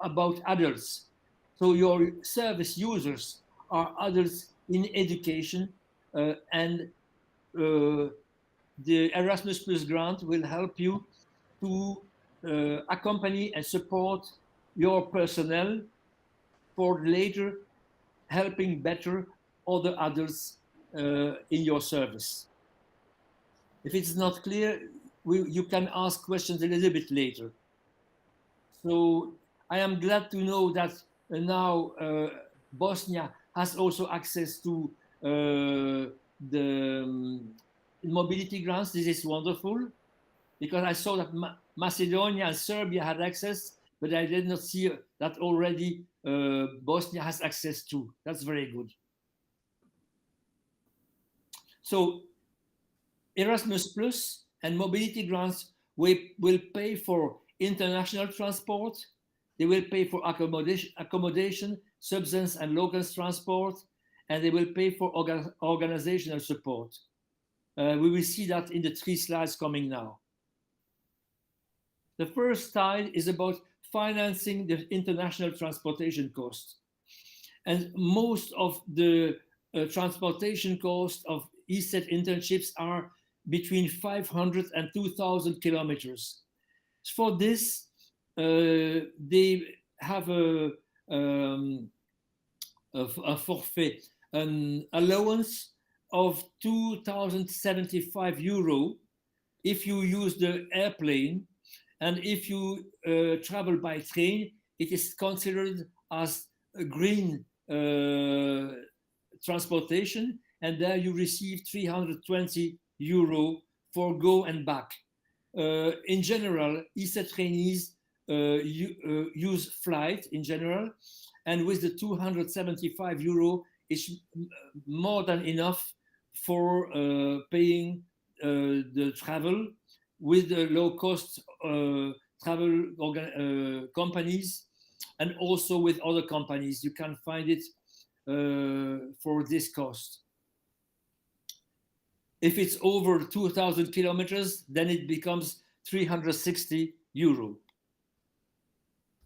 about adults. So your service users are adults in education, and the Erasmus Plus grant will help you to accompany and support your personnel for later helping better other adults in your service. If it's not clear, you can ask questions a little bit later. So I am glad to know that now Bosnia has also access to the mobility grants. This is wonderful, because I saw that Macedonia and Serbia had access, but I did not see that already Bosnia has access to. That's very good. So Erasmus Plus and mobility grants will pay for international transport. They will pay for accommodation, subsistence and local transport, and they will pay for organizational support. We will see that in the 3 slides coming now. The first slide is about financing the international transportation cost. And most of the transportation costs of ESET internships are between 500 and 2,000 kilometers. For this, they have a forfait, an allowance of 2,075 euro if you use the airplane, and if you travel by train, it is considered as a green transportation, and there you receive 320 euro for go and back. In general, ESET trainees use flight in general, and with the 275 euro, it's more than enough for paying the travel with the low-cost travel companies, and also with other companies. You can find it for this cost. If it's over 2,000 kilometers, then it becomes 360 euro.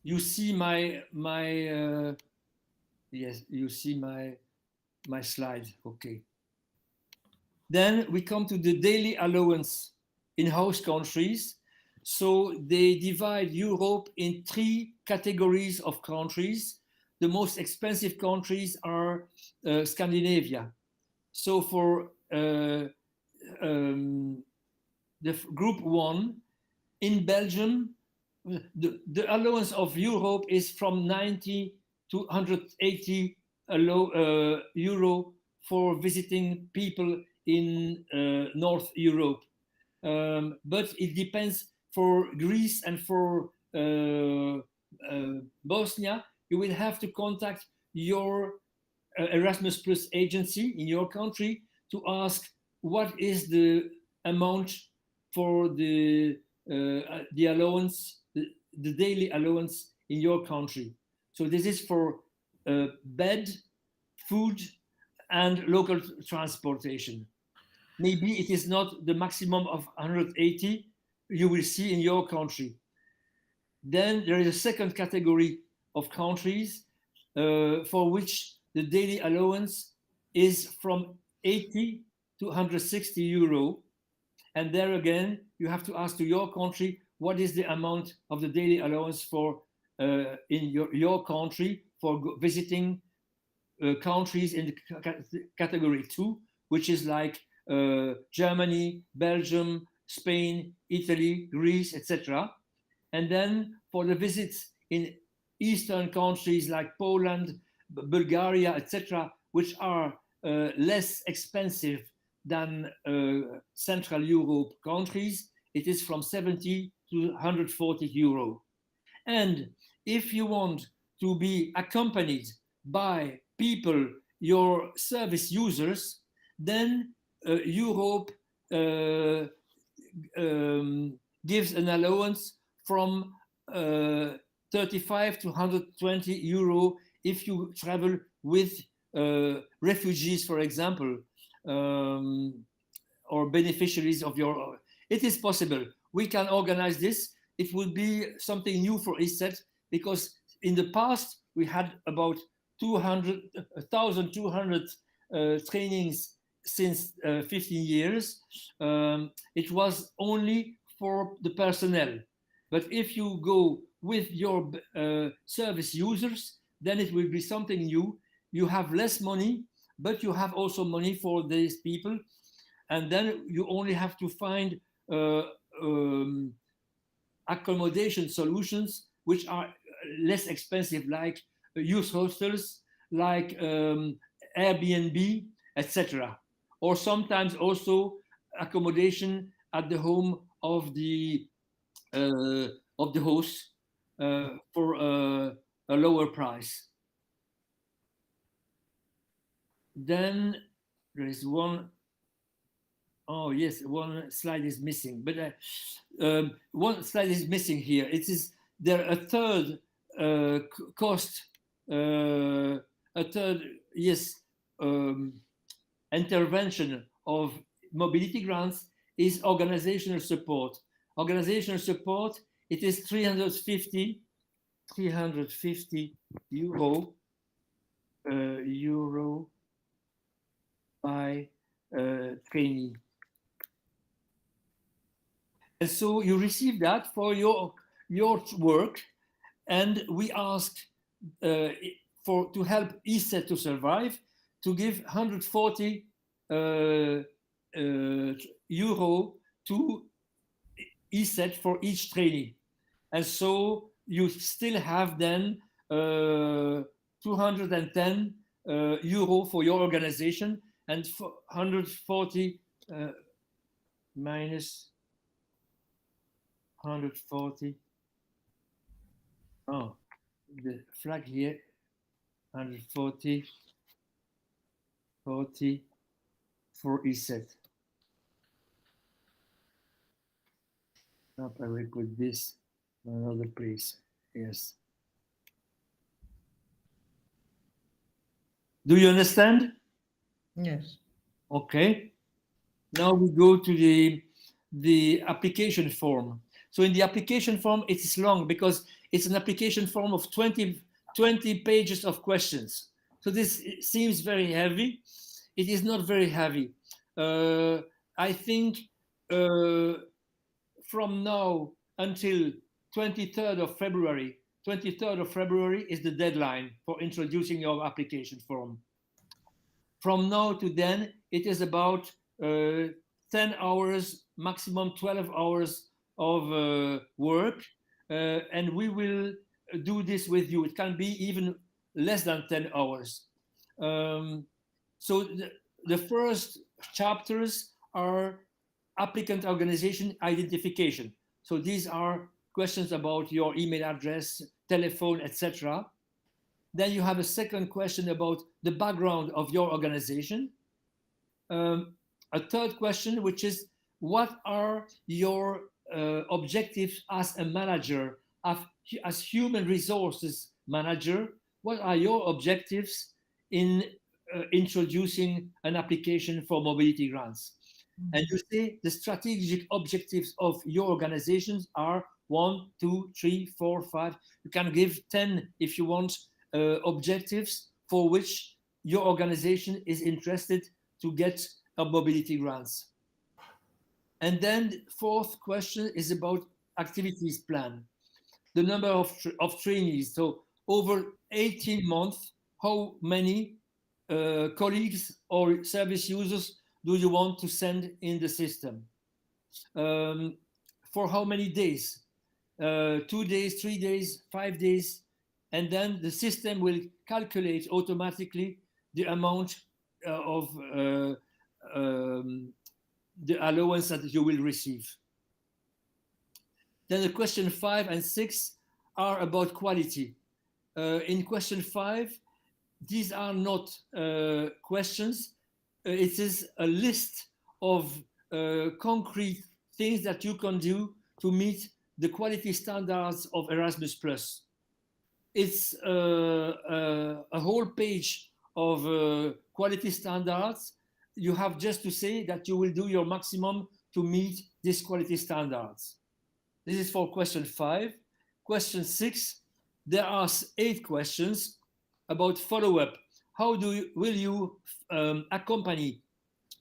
You see yes, you see my slide. Okay. Then we come to the daily allowance in host countries. So they divide Europe in 3 categories of countries. The most expensive countries are Scandinavia. So for the group 1, in Belgium, the allowance of Europe is from 90 to 180 euro for visiting people in North Europe. But it depends. For Greece and for Bosnia, you will have to contact your Erasmus Plus agency in your country to ask what is the amount for the allowance, the daily allowance in your country. So this is for bed, food, and local transportation. Maybe it is not the maximum of 180 you will see in your country. Then there is a second category of countries for which the daily allowance is from 80 to 160 euro. And there again, you have to ask to your country, what is the amount of the daily allowance for in your country for visiting countries in the category 2, which is like Germany, Belgium, Spain, Italy, Greece, etc. And then for the visits in Eastern countries like Poland, Bulgaria, etc., which are less expensive than Central Europe countries, it is from 70 to 140 euro. And if you want to be accompanied by people, your service users, then Europe gives an allowance from 35 to 120 euro if you travel with refugees, for example, or beneficiaries of your. It is possible. We can organize this. It would be something new for Ecett, because in the past we had about 1,200 trainings since 15 years. It was only for the personnel. But if you go with your service users, then it will be something new. You have less money, but you have also money for these people. And then you only have to find accommodation solutions which are less expensive, like youth hostels, like Airbnb, etc. Or sometimes also accommodation at the home of the host for a lower price. Then there is one. Oh yes, one slide is missing, but one slide is missing here. It is there a third cost, a third intervention of mobility grants is organizational support. Organizational support, it is 350 euro by trainee. And so you receive that for your work, and we ask to help Ecett to survive, to give 140 euro to Ecett for each trainee. And so you still have then 210 euro for your organization, and 140 minus 140. Oh, the flag here, 140, 40 for Ecett. Now I will put this in another place. Yes. Do you understand? Yes. Okay. Now we go to the application form. So in the application form, it is long because it's an application form of 20 pages of questions. So this seems very heavy. It is not very heavy. I think from now until 23rd of February is the deadline for introducing your application form. From now to then, it is about 10 hours, maximum 12 hours of work, and we will do this with you. It can be even less than 10 hours. So the first chapters are applicant organization identification. So these are questions about your email address, telephone, etc. Then you have a second question about the background of your organization. A third question, which is, what are your objectives as a manager, as human resources manager? What are your objectives in introducing an application for mobility grants? And you say the strategic objectives of your organizations are 1, 2, 3, 4, 5. You can give 10 if you want objectives for which your organization is interested to get a mobility grants. And then the fourth question is about activities plan. The number of trainees. So over 18 months, how many colleagues or service users do you want to send in the system? For how many days? 2 days, 3 days, 5 days, and then the system will calculate automatically the amount of the allowance that you will receive. Then the question 5 and 6 are about quality. In question 5, these are not questions. It is a list of concrete things that you can do to meet the quality standards of Erasmus+. It's a whole page of quality standards. You have just to say that you will do your maximum to meet these quality standards. This is for question 5. Question 6, there are 8 questions about follow-up. How will you accompany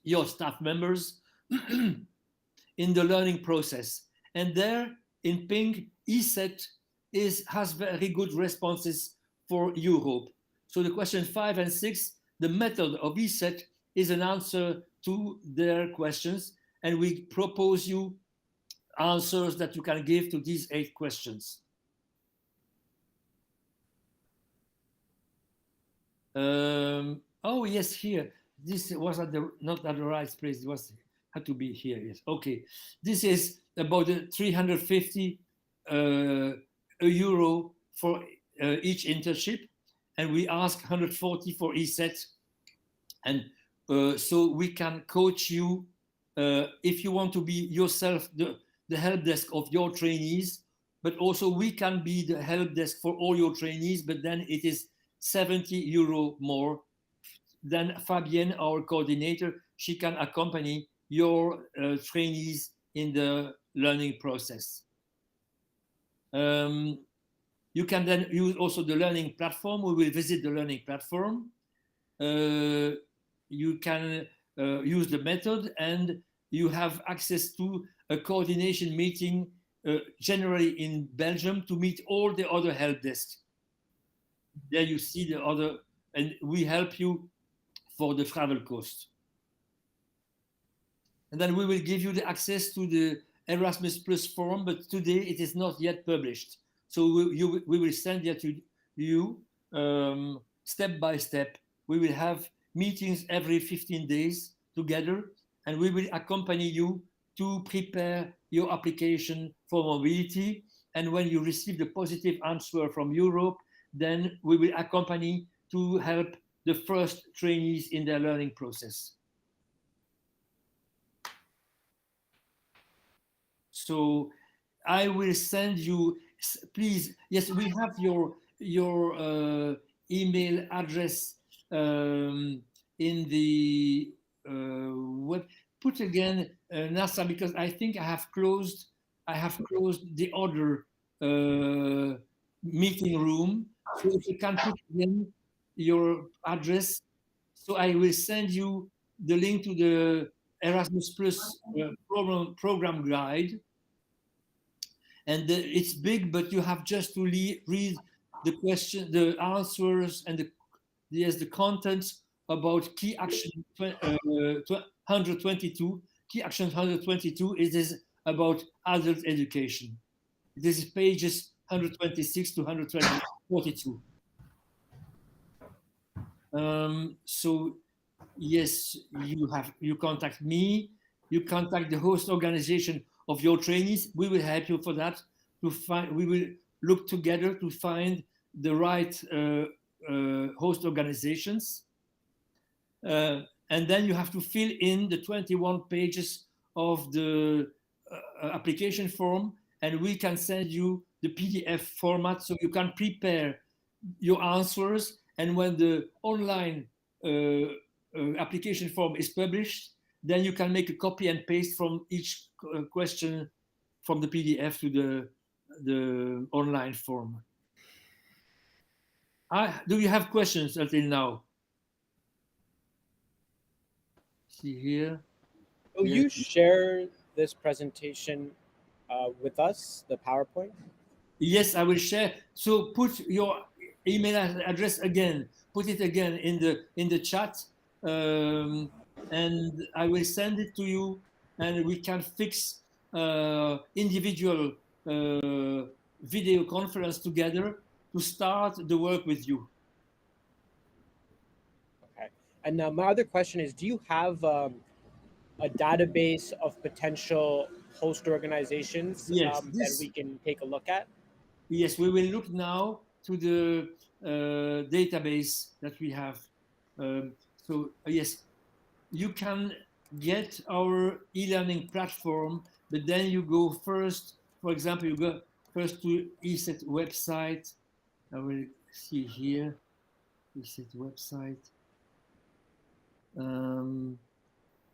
your staff members in the learning process? And there, in pink, Ecett has very good responses for Europe. So the question 5 and 6, the method of Ecett is an answer to their questions, and we propose you answers that you can give to these 8 questions. Oh yes, here. This was not at the right place. It had to be here. Yes. Okay. This is about the 350 euro for each internship, and we ask 140 for Ecett, and so we can coach you if you want to be yourself the help desk of your trainees, but also we can be the help desk for all your trainees, but then it is 70 euro more. Then Fabienne, our coordinator, she can accompany your trainees in the learning process. You can then use also the learning platform. We will visit the learning platform. You can use the method, and you have access to a coordination meeting generally in Belgium to meet all the other help desks. There you see the other, and we help you for the travel cost. And then we will give you the access to the Erasmus Plus forum, but today it is not yet published. So we will send it to you step by step. We will have meetings every 15 days together, and we will accompany you to prepare your application for mobility. And when you receive the positive answer from Europe, then we will accompany to help the first trainees in their learning process. So I will send you, please, yes, we have your email address in the web. Put again, NASA, because I think I have closed the other meeting room. So if you can put in your address, so I will send you the link to the Erasmus Plus program guide. And it's big, but you have just to read the question, the answers, and the contents about key action 122. Key action 122 is about adult education. This is pages 126 to 142. So yes, you contact me, you contact the host organization of your trainees. We will help you for that. We will look together to find the right host organizations. And then you have to fill in the 21 pages of the application form, and we can send you the PDF format so you can prepare your answers. And when the online application form is published, then you can make a copy and paste from each question from the PDF to the online form. Do you have questions until now? See here. Will you share this presentation with us, the PowerPoint? Yes, I will share. So put your email address again. Put it again in the chat, and I will send it to you, and we can fix individual video conference together to start the work with you. Okay. And my other question is, do you have a database of potential host organizations Yes, that we can take a look at? Yes, we will look now to the database that we have. So yes, you can get our e-learning platform, but then you go first, for example, you go first to Ecett website. I will see here, Ecett website.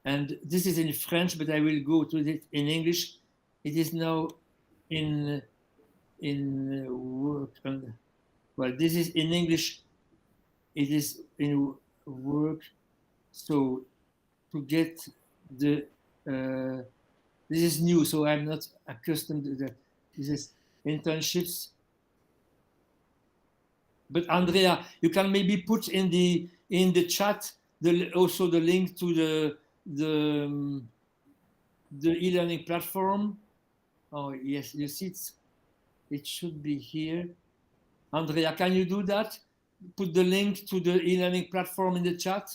And this is in French, but I will go to it in English. It is now in work. Well, this is in English. It is in work. So to get the this is new, so I'm not accustomed to that. This is internships. But Andrea, you can maybe put in the chat also the link to the e-learning platform. Oh yes, you see it should be here. Andrea, can you do that? Put the link to the e-learning platform in the chat.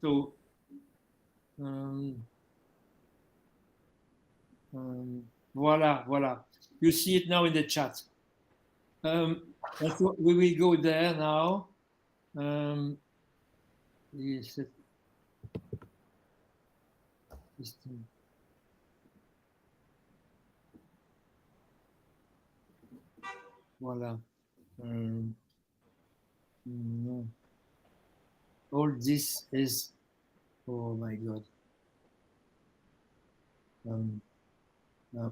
So, voila. You see it now in the chat. So we will go there now. Yes. Voila. No. all this is, oh my God.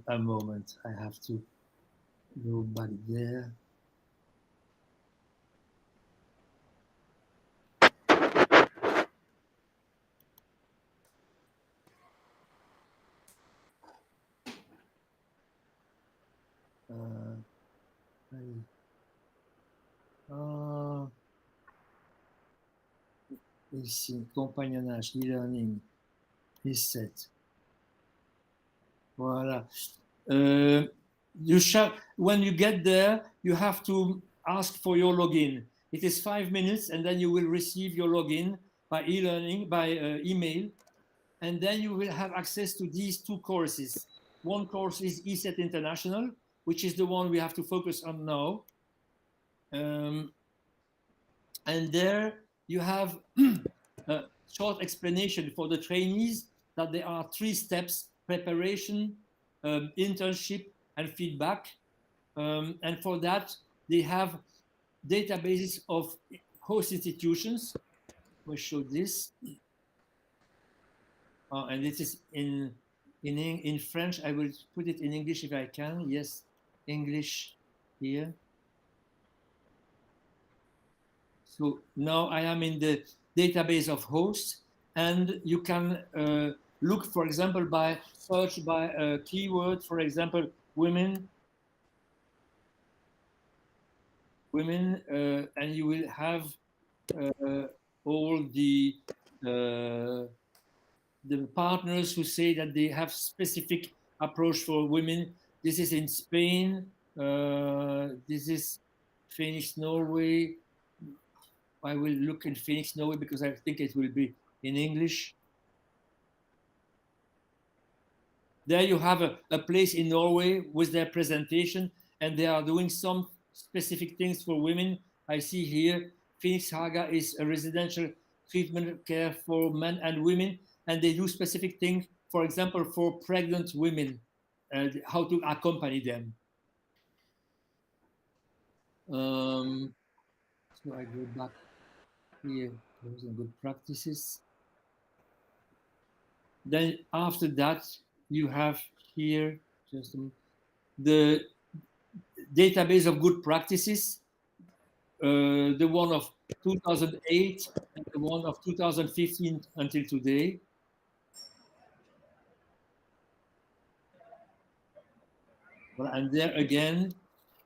A moment, I have to go back there. Ici, compagnonnage, e-learning, Ecett. Voilà. When you get there, you have to ask for your login. It is 5 minutes, and then you will receive your login by e-learning, by email, and then you will have access to these two courses. One course is Ecett International, which is the one we have to focus on now. And there you have a short explanation for the trainees that there are 3 steps: preparation, internship, and feedback. And for that, they have databases of host institutions. We'll show this. And this is in French. I will put it in English if I can. Yes, English here. So now I am in the database of hosts, and you can look, for example, by search by a keyword, for example, women, and you will have all the partners who say that they have specific approach for women. This is in Spain. This is Phoenix, Norway. I will look in Phoenix, Norway, because I think it will be in English. There you have a place in Norway with their presentation, and they are doing some specific things for women. I see here, Phoenix Haga is a residential treatment care for men and women, and they do specific things, for example, for pregnant women, and how to accompany them. So I go back here, those are good practices. Then after that, you have here just the database of good practices, the one of 2008 and the one of 2015 until today. Well, and there again,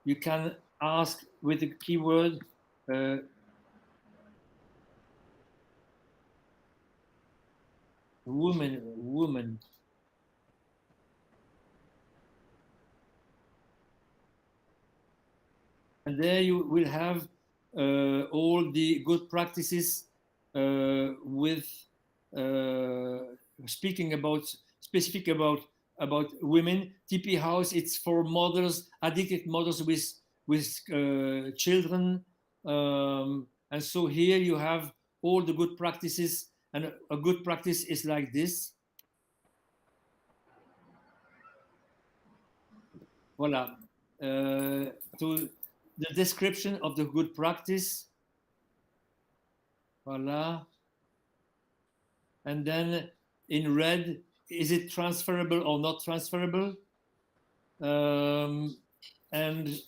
you can ask with the keyword woman. And there you will have all the good practices with speaking about specific about women. TP House, it's for mothers, addicted mothers with children, and so here you have all the good practices, and a good practice is like this. Voilà. To the description of the good practice. Voilà. And then in red, is it transferable or not transferable? And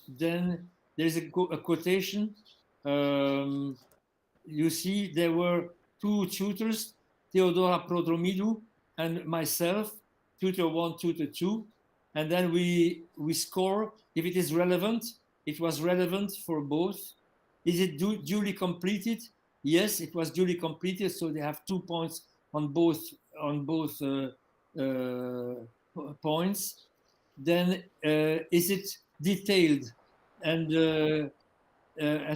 then there's a quotation. You see, there were 2 tutors, Theodora Prodromidou and myself, tutor 1, tutor 2. And then we score if it is relevant. It was relevant for both. Is it duly completed? Yes, it was duly completed. So they have 2 points on both points. Then is it detailed? And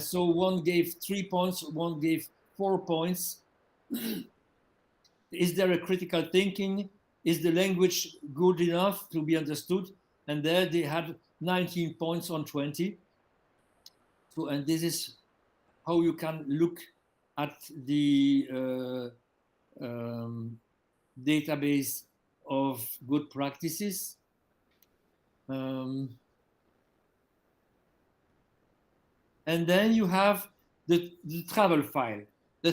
so one gave 3 points, one gave 4 points. Is there a critical thinking? Is the language good enough to be understood? And there they had 19 points on 20. So, and this is how you can look at the database of good practices. And then you have the travel file. The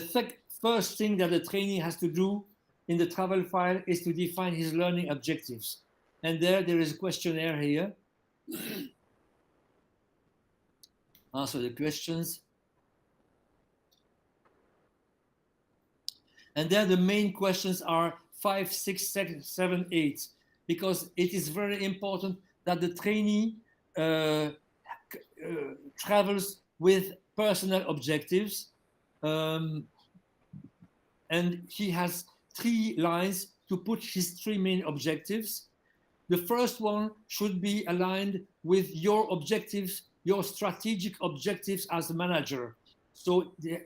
first thing that the trainee has to do in the travel file is to define his learning objectives. And there is a questionnaire here. Answer the questions. And there the main questions are 5, 6, 7, 8, because it is very important that the trainee travels with personal objectives. And he has 3 lines to put his 3 main objectives. The first one should be aligned with your objectives, your strategic objectives as a manager. So they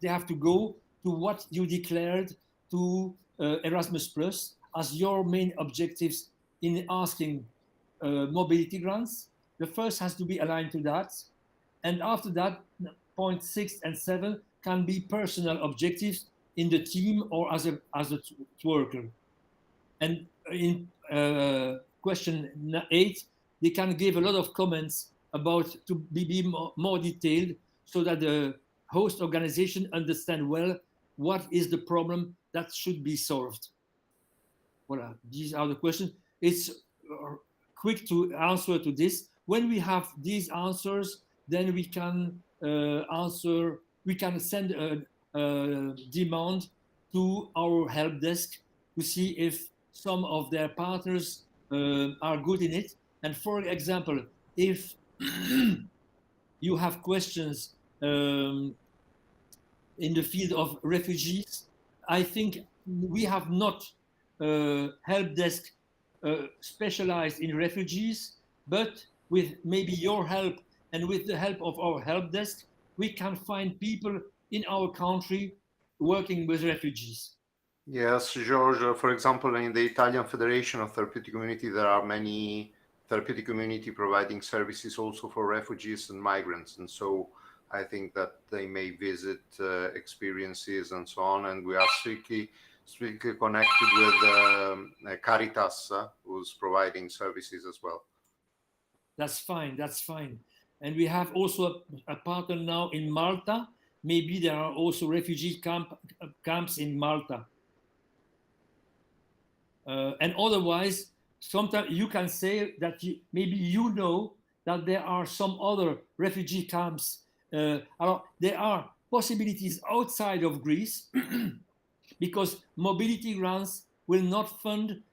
have to go to what you declared to Erasmus Plus as your main objectives in asking mobility grants. The first has to be aligned to that. And after that, point 6 and 7 can be personal objectives in the team or as a worker. And in question 8, they can give a lot of comments about to be more detailed so that the host organization understand well what is the problem that should be solved. Voilà, these are the questions. It's quick to answer to this. When we have these answers, then we can send a demand to our help desk to see if some of their partners are good in it. And for example, if you have questions in the field of refugees, I think we have not help desk specialized in refugees, but with maybe your help and with the help of our help desk, we can find people in our country working with refugees. Yes, George, for example, in the Italian Federation of Therapeutic Community, there are many therapeutic community providing services also for refugees and migrants. And so I think that they may visit experiences and so on. And we are strictly connected with Caritas, who's providing services as well. That's fine, that's fine. And we have also a partner now in Malta. Maybe there are also refugee camps in Malta. And otherwise, sometimes you can say that maybe you know that there are some other refugee camps. There are possibilities outside of Greece because mobility grants will not fund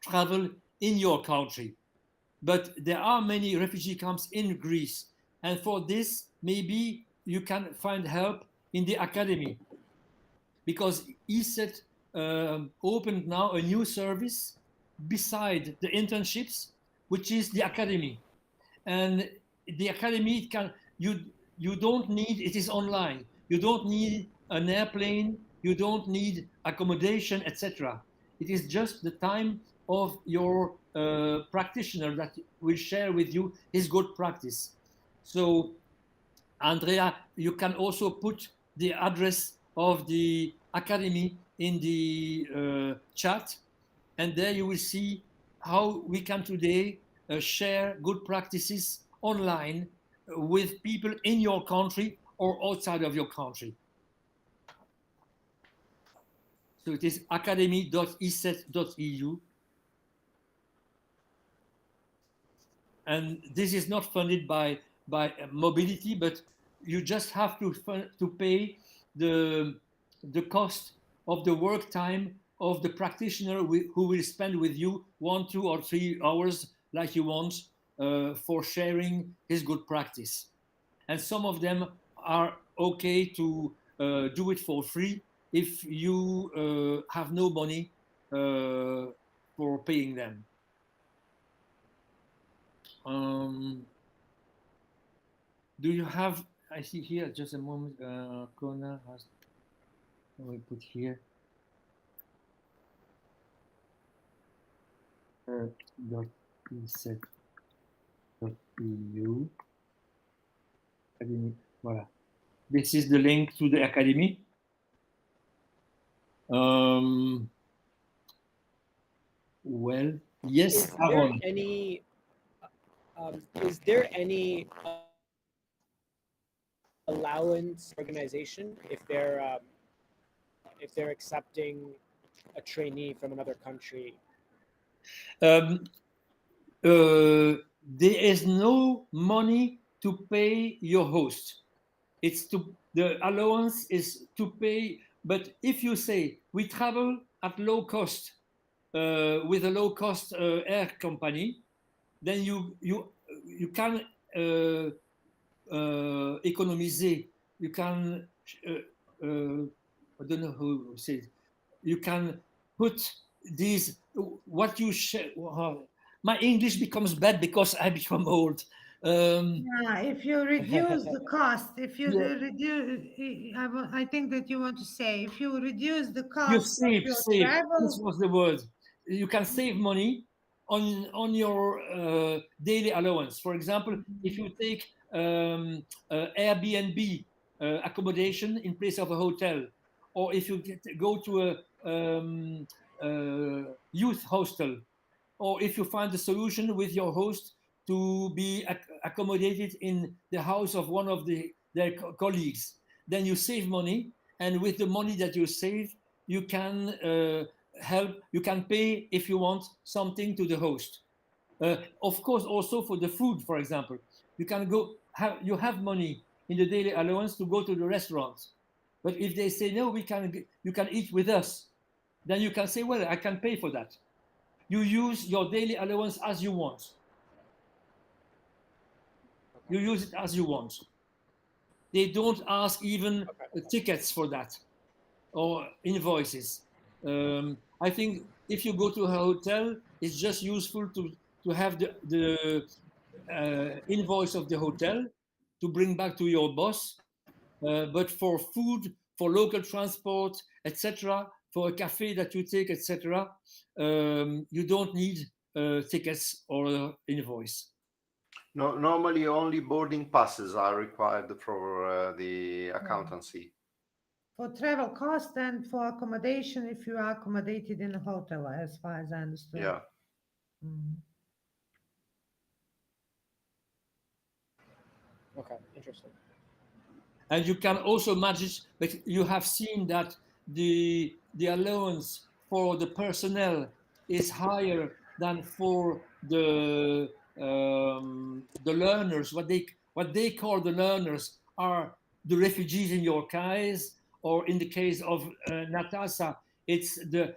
travel in your country. But there are many refugee camps in Greece. And for this, maybe you can find help in the academy. Because Ecett opened now a new service beside the internships, which is the academy. And the academy you don't need, it is online. You don't need an airplane, you don't need accommodation, etc. It is just the time of your practitioner that will share with you his good practice. So, Andrea, you can also put the address of the academy in the chat, and there you will see how we can today share good practices online with people in your country or outside of your country. So it is academy.ecett.eu. And this is not funded by mobility, but you just have to pay the cost of the work time of the practitioner who will spend with you 1, 2, or 3 hours like you want for sharing his good practice. And some of them are okay to do it for free if you have no money for paying them. Do you have, I see here, just a moment, Kona has, I will put here, .ecett.eu, academy, voilà. This is the link to the academy. Well, yes, Aaron. Is there any allowance organization if they're accepting a trainee from another country? There is no money to pay your host. The allowance is to pay. But if you say we travel at low cost with a low cost air company, then you can économiser. You can I don't know who says. You can put these what you share. My English becomes bad because I become old. Yeah, if you reduce the cost, if you Yeah. reduce, I think that you want to say, if you reduce the You cost of save. your This travel, was the word. You can save money on your daily allowance. For example, if you take Airbnb accommodation in place of a hotel, or if you go to a youth hostel, or if you find a solution with your host to be accommodated in the house of one of their colleagues, then you save money, and with the money that you save, you can help. You can pay if you want something to the host. Of course, also for the food, for example, you can go. You have money in the daily allowance to go to the restaurant, but if they say no, you can eat with us, then you can say, well, I can pay for that. You use your daily allowance as you want. You use it as you want. They don't ask even tickets for that or invoices. I think if you go to a hotel, it's just useful to have the invoice of the hotel to bring back to your boss. But for food, for local transport, etc., for a cafe that you take, etc., you don't need tickets or invoice. No, normally only boarding passes are required for the accountancy. for travel cost and for accommodation, if you are accommodated in a hotel, as far as I understood. Yeah. Mm. Okay, interesting. And you can also manage, but you have seen that the allowance for the personnel is higher than for the learners. What they call the learners are the refugees in your case, or in the case of Natasha, it's the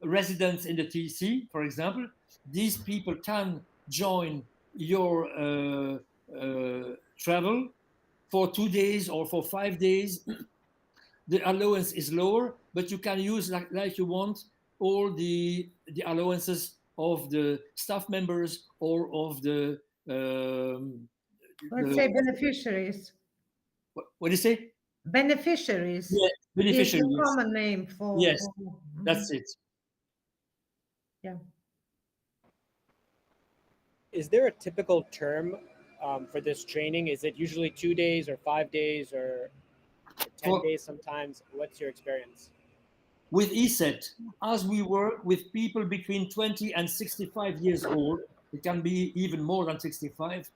residents in the TC, for example. These people can join your travel for 2 days or for 5 days. The allowance is lower, but you can use like you want all the allowances of the staff members or of the Let's say beneficiaries. what do you say? Beneficiaries. Yeah, Is beneficiary. the Yes, common name for. yes, for- that's it. Yeah. Is there a typical term for this training? Is it usually 2 days or 5 days or 10 days sometimes? What's your experience? With Ecett, as we work with people between 20 and 65 years old, it can be even more than 65.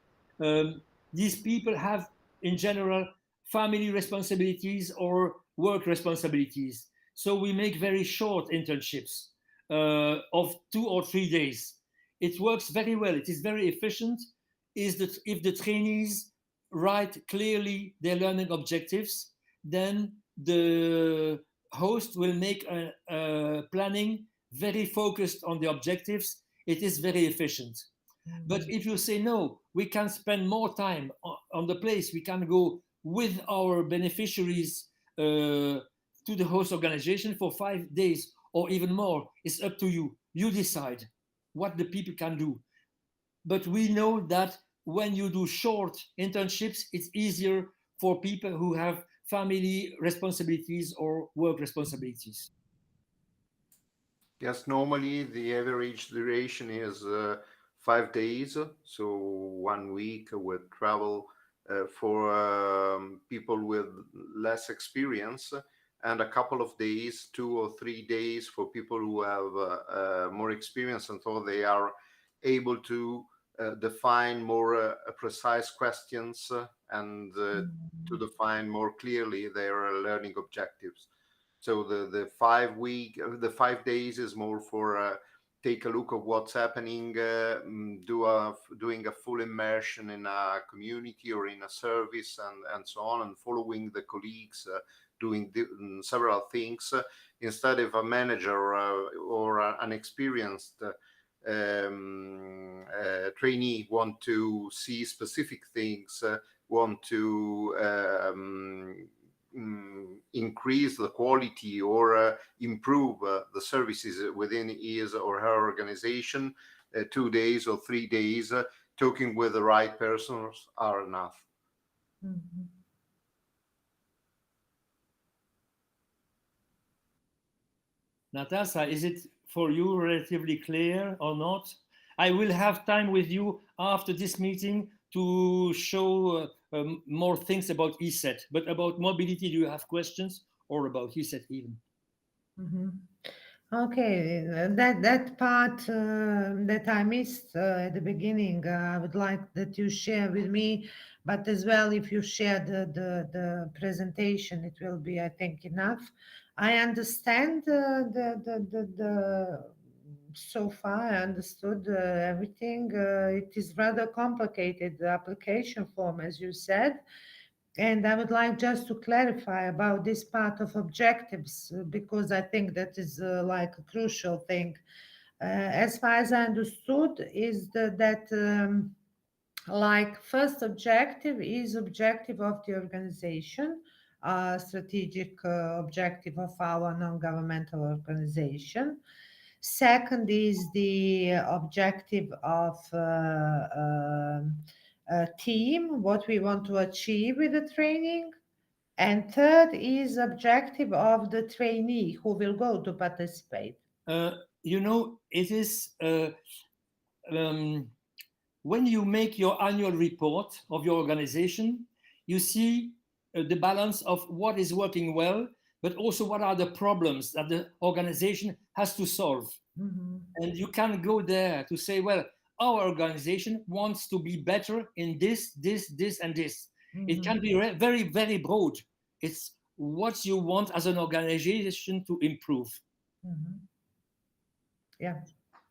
These people have, in general, family responsibilities or work responsibilities. So we make very short internships of 2 or 3 days. It works very well. It is very efficient. Is that if the trainees write clearly their learning objectives, then the host will make a planning very focused on the objectives. It is very efficient. But if you say no, we can spend more time on the place, we can go with our beneficiaries to the host organization for 5 days or even more. It's up to you. You decide what the people can do. But we know that when you do short internships, it's easier for people who have family responsibilities or work responsibilities. Yes, normally the average duration is 5 days, so 1 week with travel for people with less experience, and a couple of days, 2 or 3 days for people who have more experience, and so they are able to define more precise questions and to define more clearly their learning objectives. So the 5 days is more for take a look of what's happening, doing a full immersion in a community or in a service and so on, and following the colleagues, doing several things, instead of a manager or an experienced trainee want to see specific things, want to increase the quality or improve the services within his or her organization. 2 days or 3 days talking with the right persons are enough. Mhm. Natasha, is it for you relatively clear or not? I will have time with you after this meeting to show more things about Ecett, but about mobility, do you have questions, or about Ecett even? Mhm. Okay, that part that I missed at the beginning, I would like that you share with me, but as well, if you share the presentation, it will be, I think, enough. I understand so far I understood everything. It is rather complicated, the application form, as you said. And I would like just to clarify about this part of objectives, because I think that is like a crucial thing. As far as I understood, is that like first objective is objective of the organization, strategic objective of our non-governmental organization. Second is the objective of a team, what we want to achieve with the training. And third is objective of the trainee who will go to participate. You know, it is when you make your annual report of your organization, you see the balance of what is working well, but also what are the problems that the organization has to solve. Mm-hmm. And you can go there to say, well, our organization wants to be better in this, and this. Mm-hmm. It can be very, very broad. It's what you want as an organization to improve. Mm-hmm. Yeah.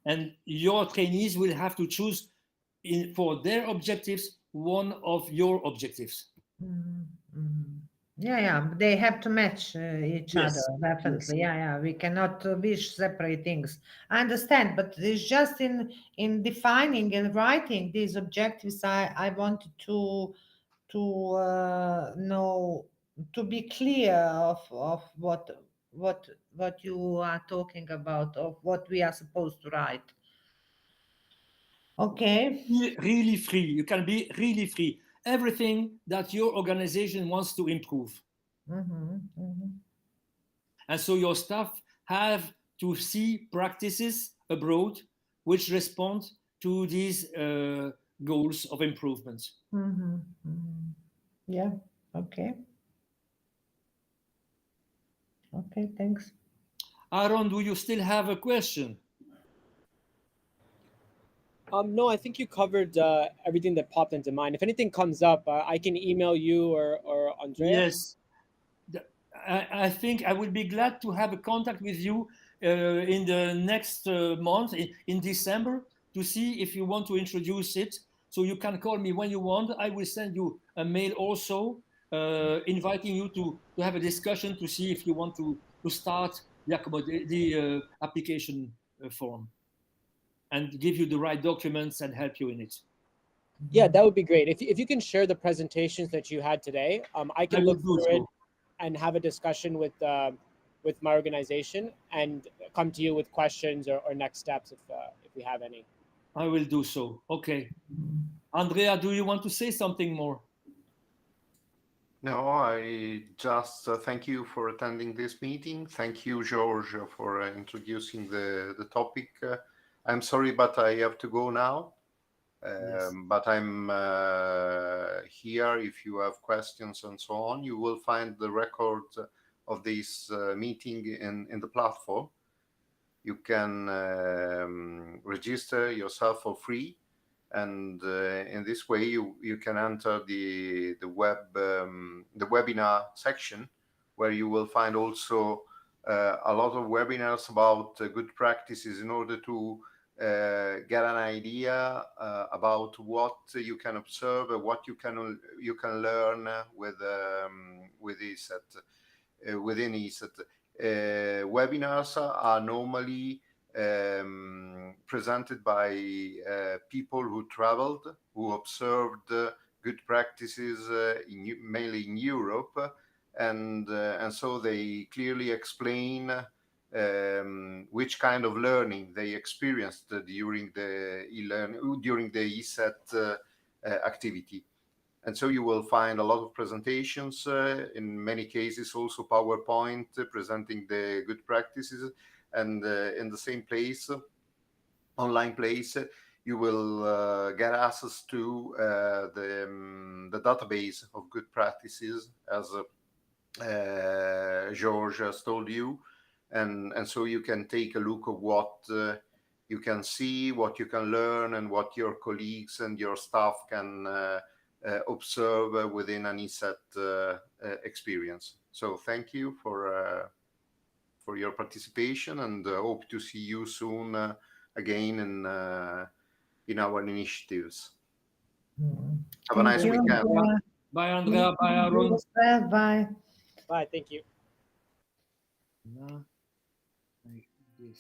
And your trainees will have to choose for their objectives one of your objectives. Mm-hmm. Mm-hmm. Yeah, they have to match each Yes. other, definitely. Yes. Yeah, we cannot wish separate things. I understand, but it's just in defining and writing these objectives, I wanted to know, to be clear of what you are talking about, of what we are supposed to write. Okay. Really free. You can be really free. Everything that your organization wants to improve. Mm-hmm, mm-hmm. And so your staff have to see practices abroad which respond to these goals of improvement. Mm-hmm, mm-hmm. Yeah, okay. Okay, thanks. Aaron, do you still have a question? No, I think you covered everything that popped into mind. If anything comes up, I can email you or Andrea. Yes. I think I would be glad to have a contact with you in the next month, in December, to see if you want to introduce it. So you can call me when you want. I will send you a mail also inviting you to have a discussion to see if you want to start the application form and give you the right documents and help you in it. Yeah, that would be great. If you can share the presentations that you had today, I can look through it and have a discussion with my organization and come to you with questions or next steps if we have any. I will do so. Okay. Andrea, do you want to say something more? No, I just thank you for attending this meeting. Thank you, George, for introducing the topic. I'm sorry, but I have to go now. Yes. But I'm here if you have questions and so on. You will find the record of this meeting in the platform. You can register yourself for free And in this way, you can enter the webinar section, where you will find also a lot of webinars about good practices in order to get an idea about what you can observe, what you can learn with Ecett. Within Ecett, webinars are normally presented by people who traveled, who observed good practices mainly in Europe, and so they clearly explain which kind of learning they experienced during the Ecett activity. And so you will find a lot of presentations, in many cases also PowerPoint presenting the good practices, and in the same place, online place, you will get access to the database of good practices, as George has told you, and so you can take a look of what you can see, what you can learn, and what your colleagues and your staff can observe within an Ecett experience. So thank you for your participation, and hope to see you soon again in our initiatives. Have a nice weekend. Bye, Andrea. Bye, Aaron. Bye. Bye. Thank you. Like this.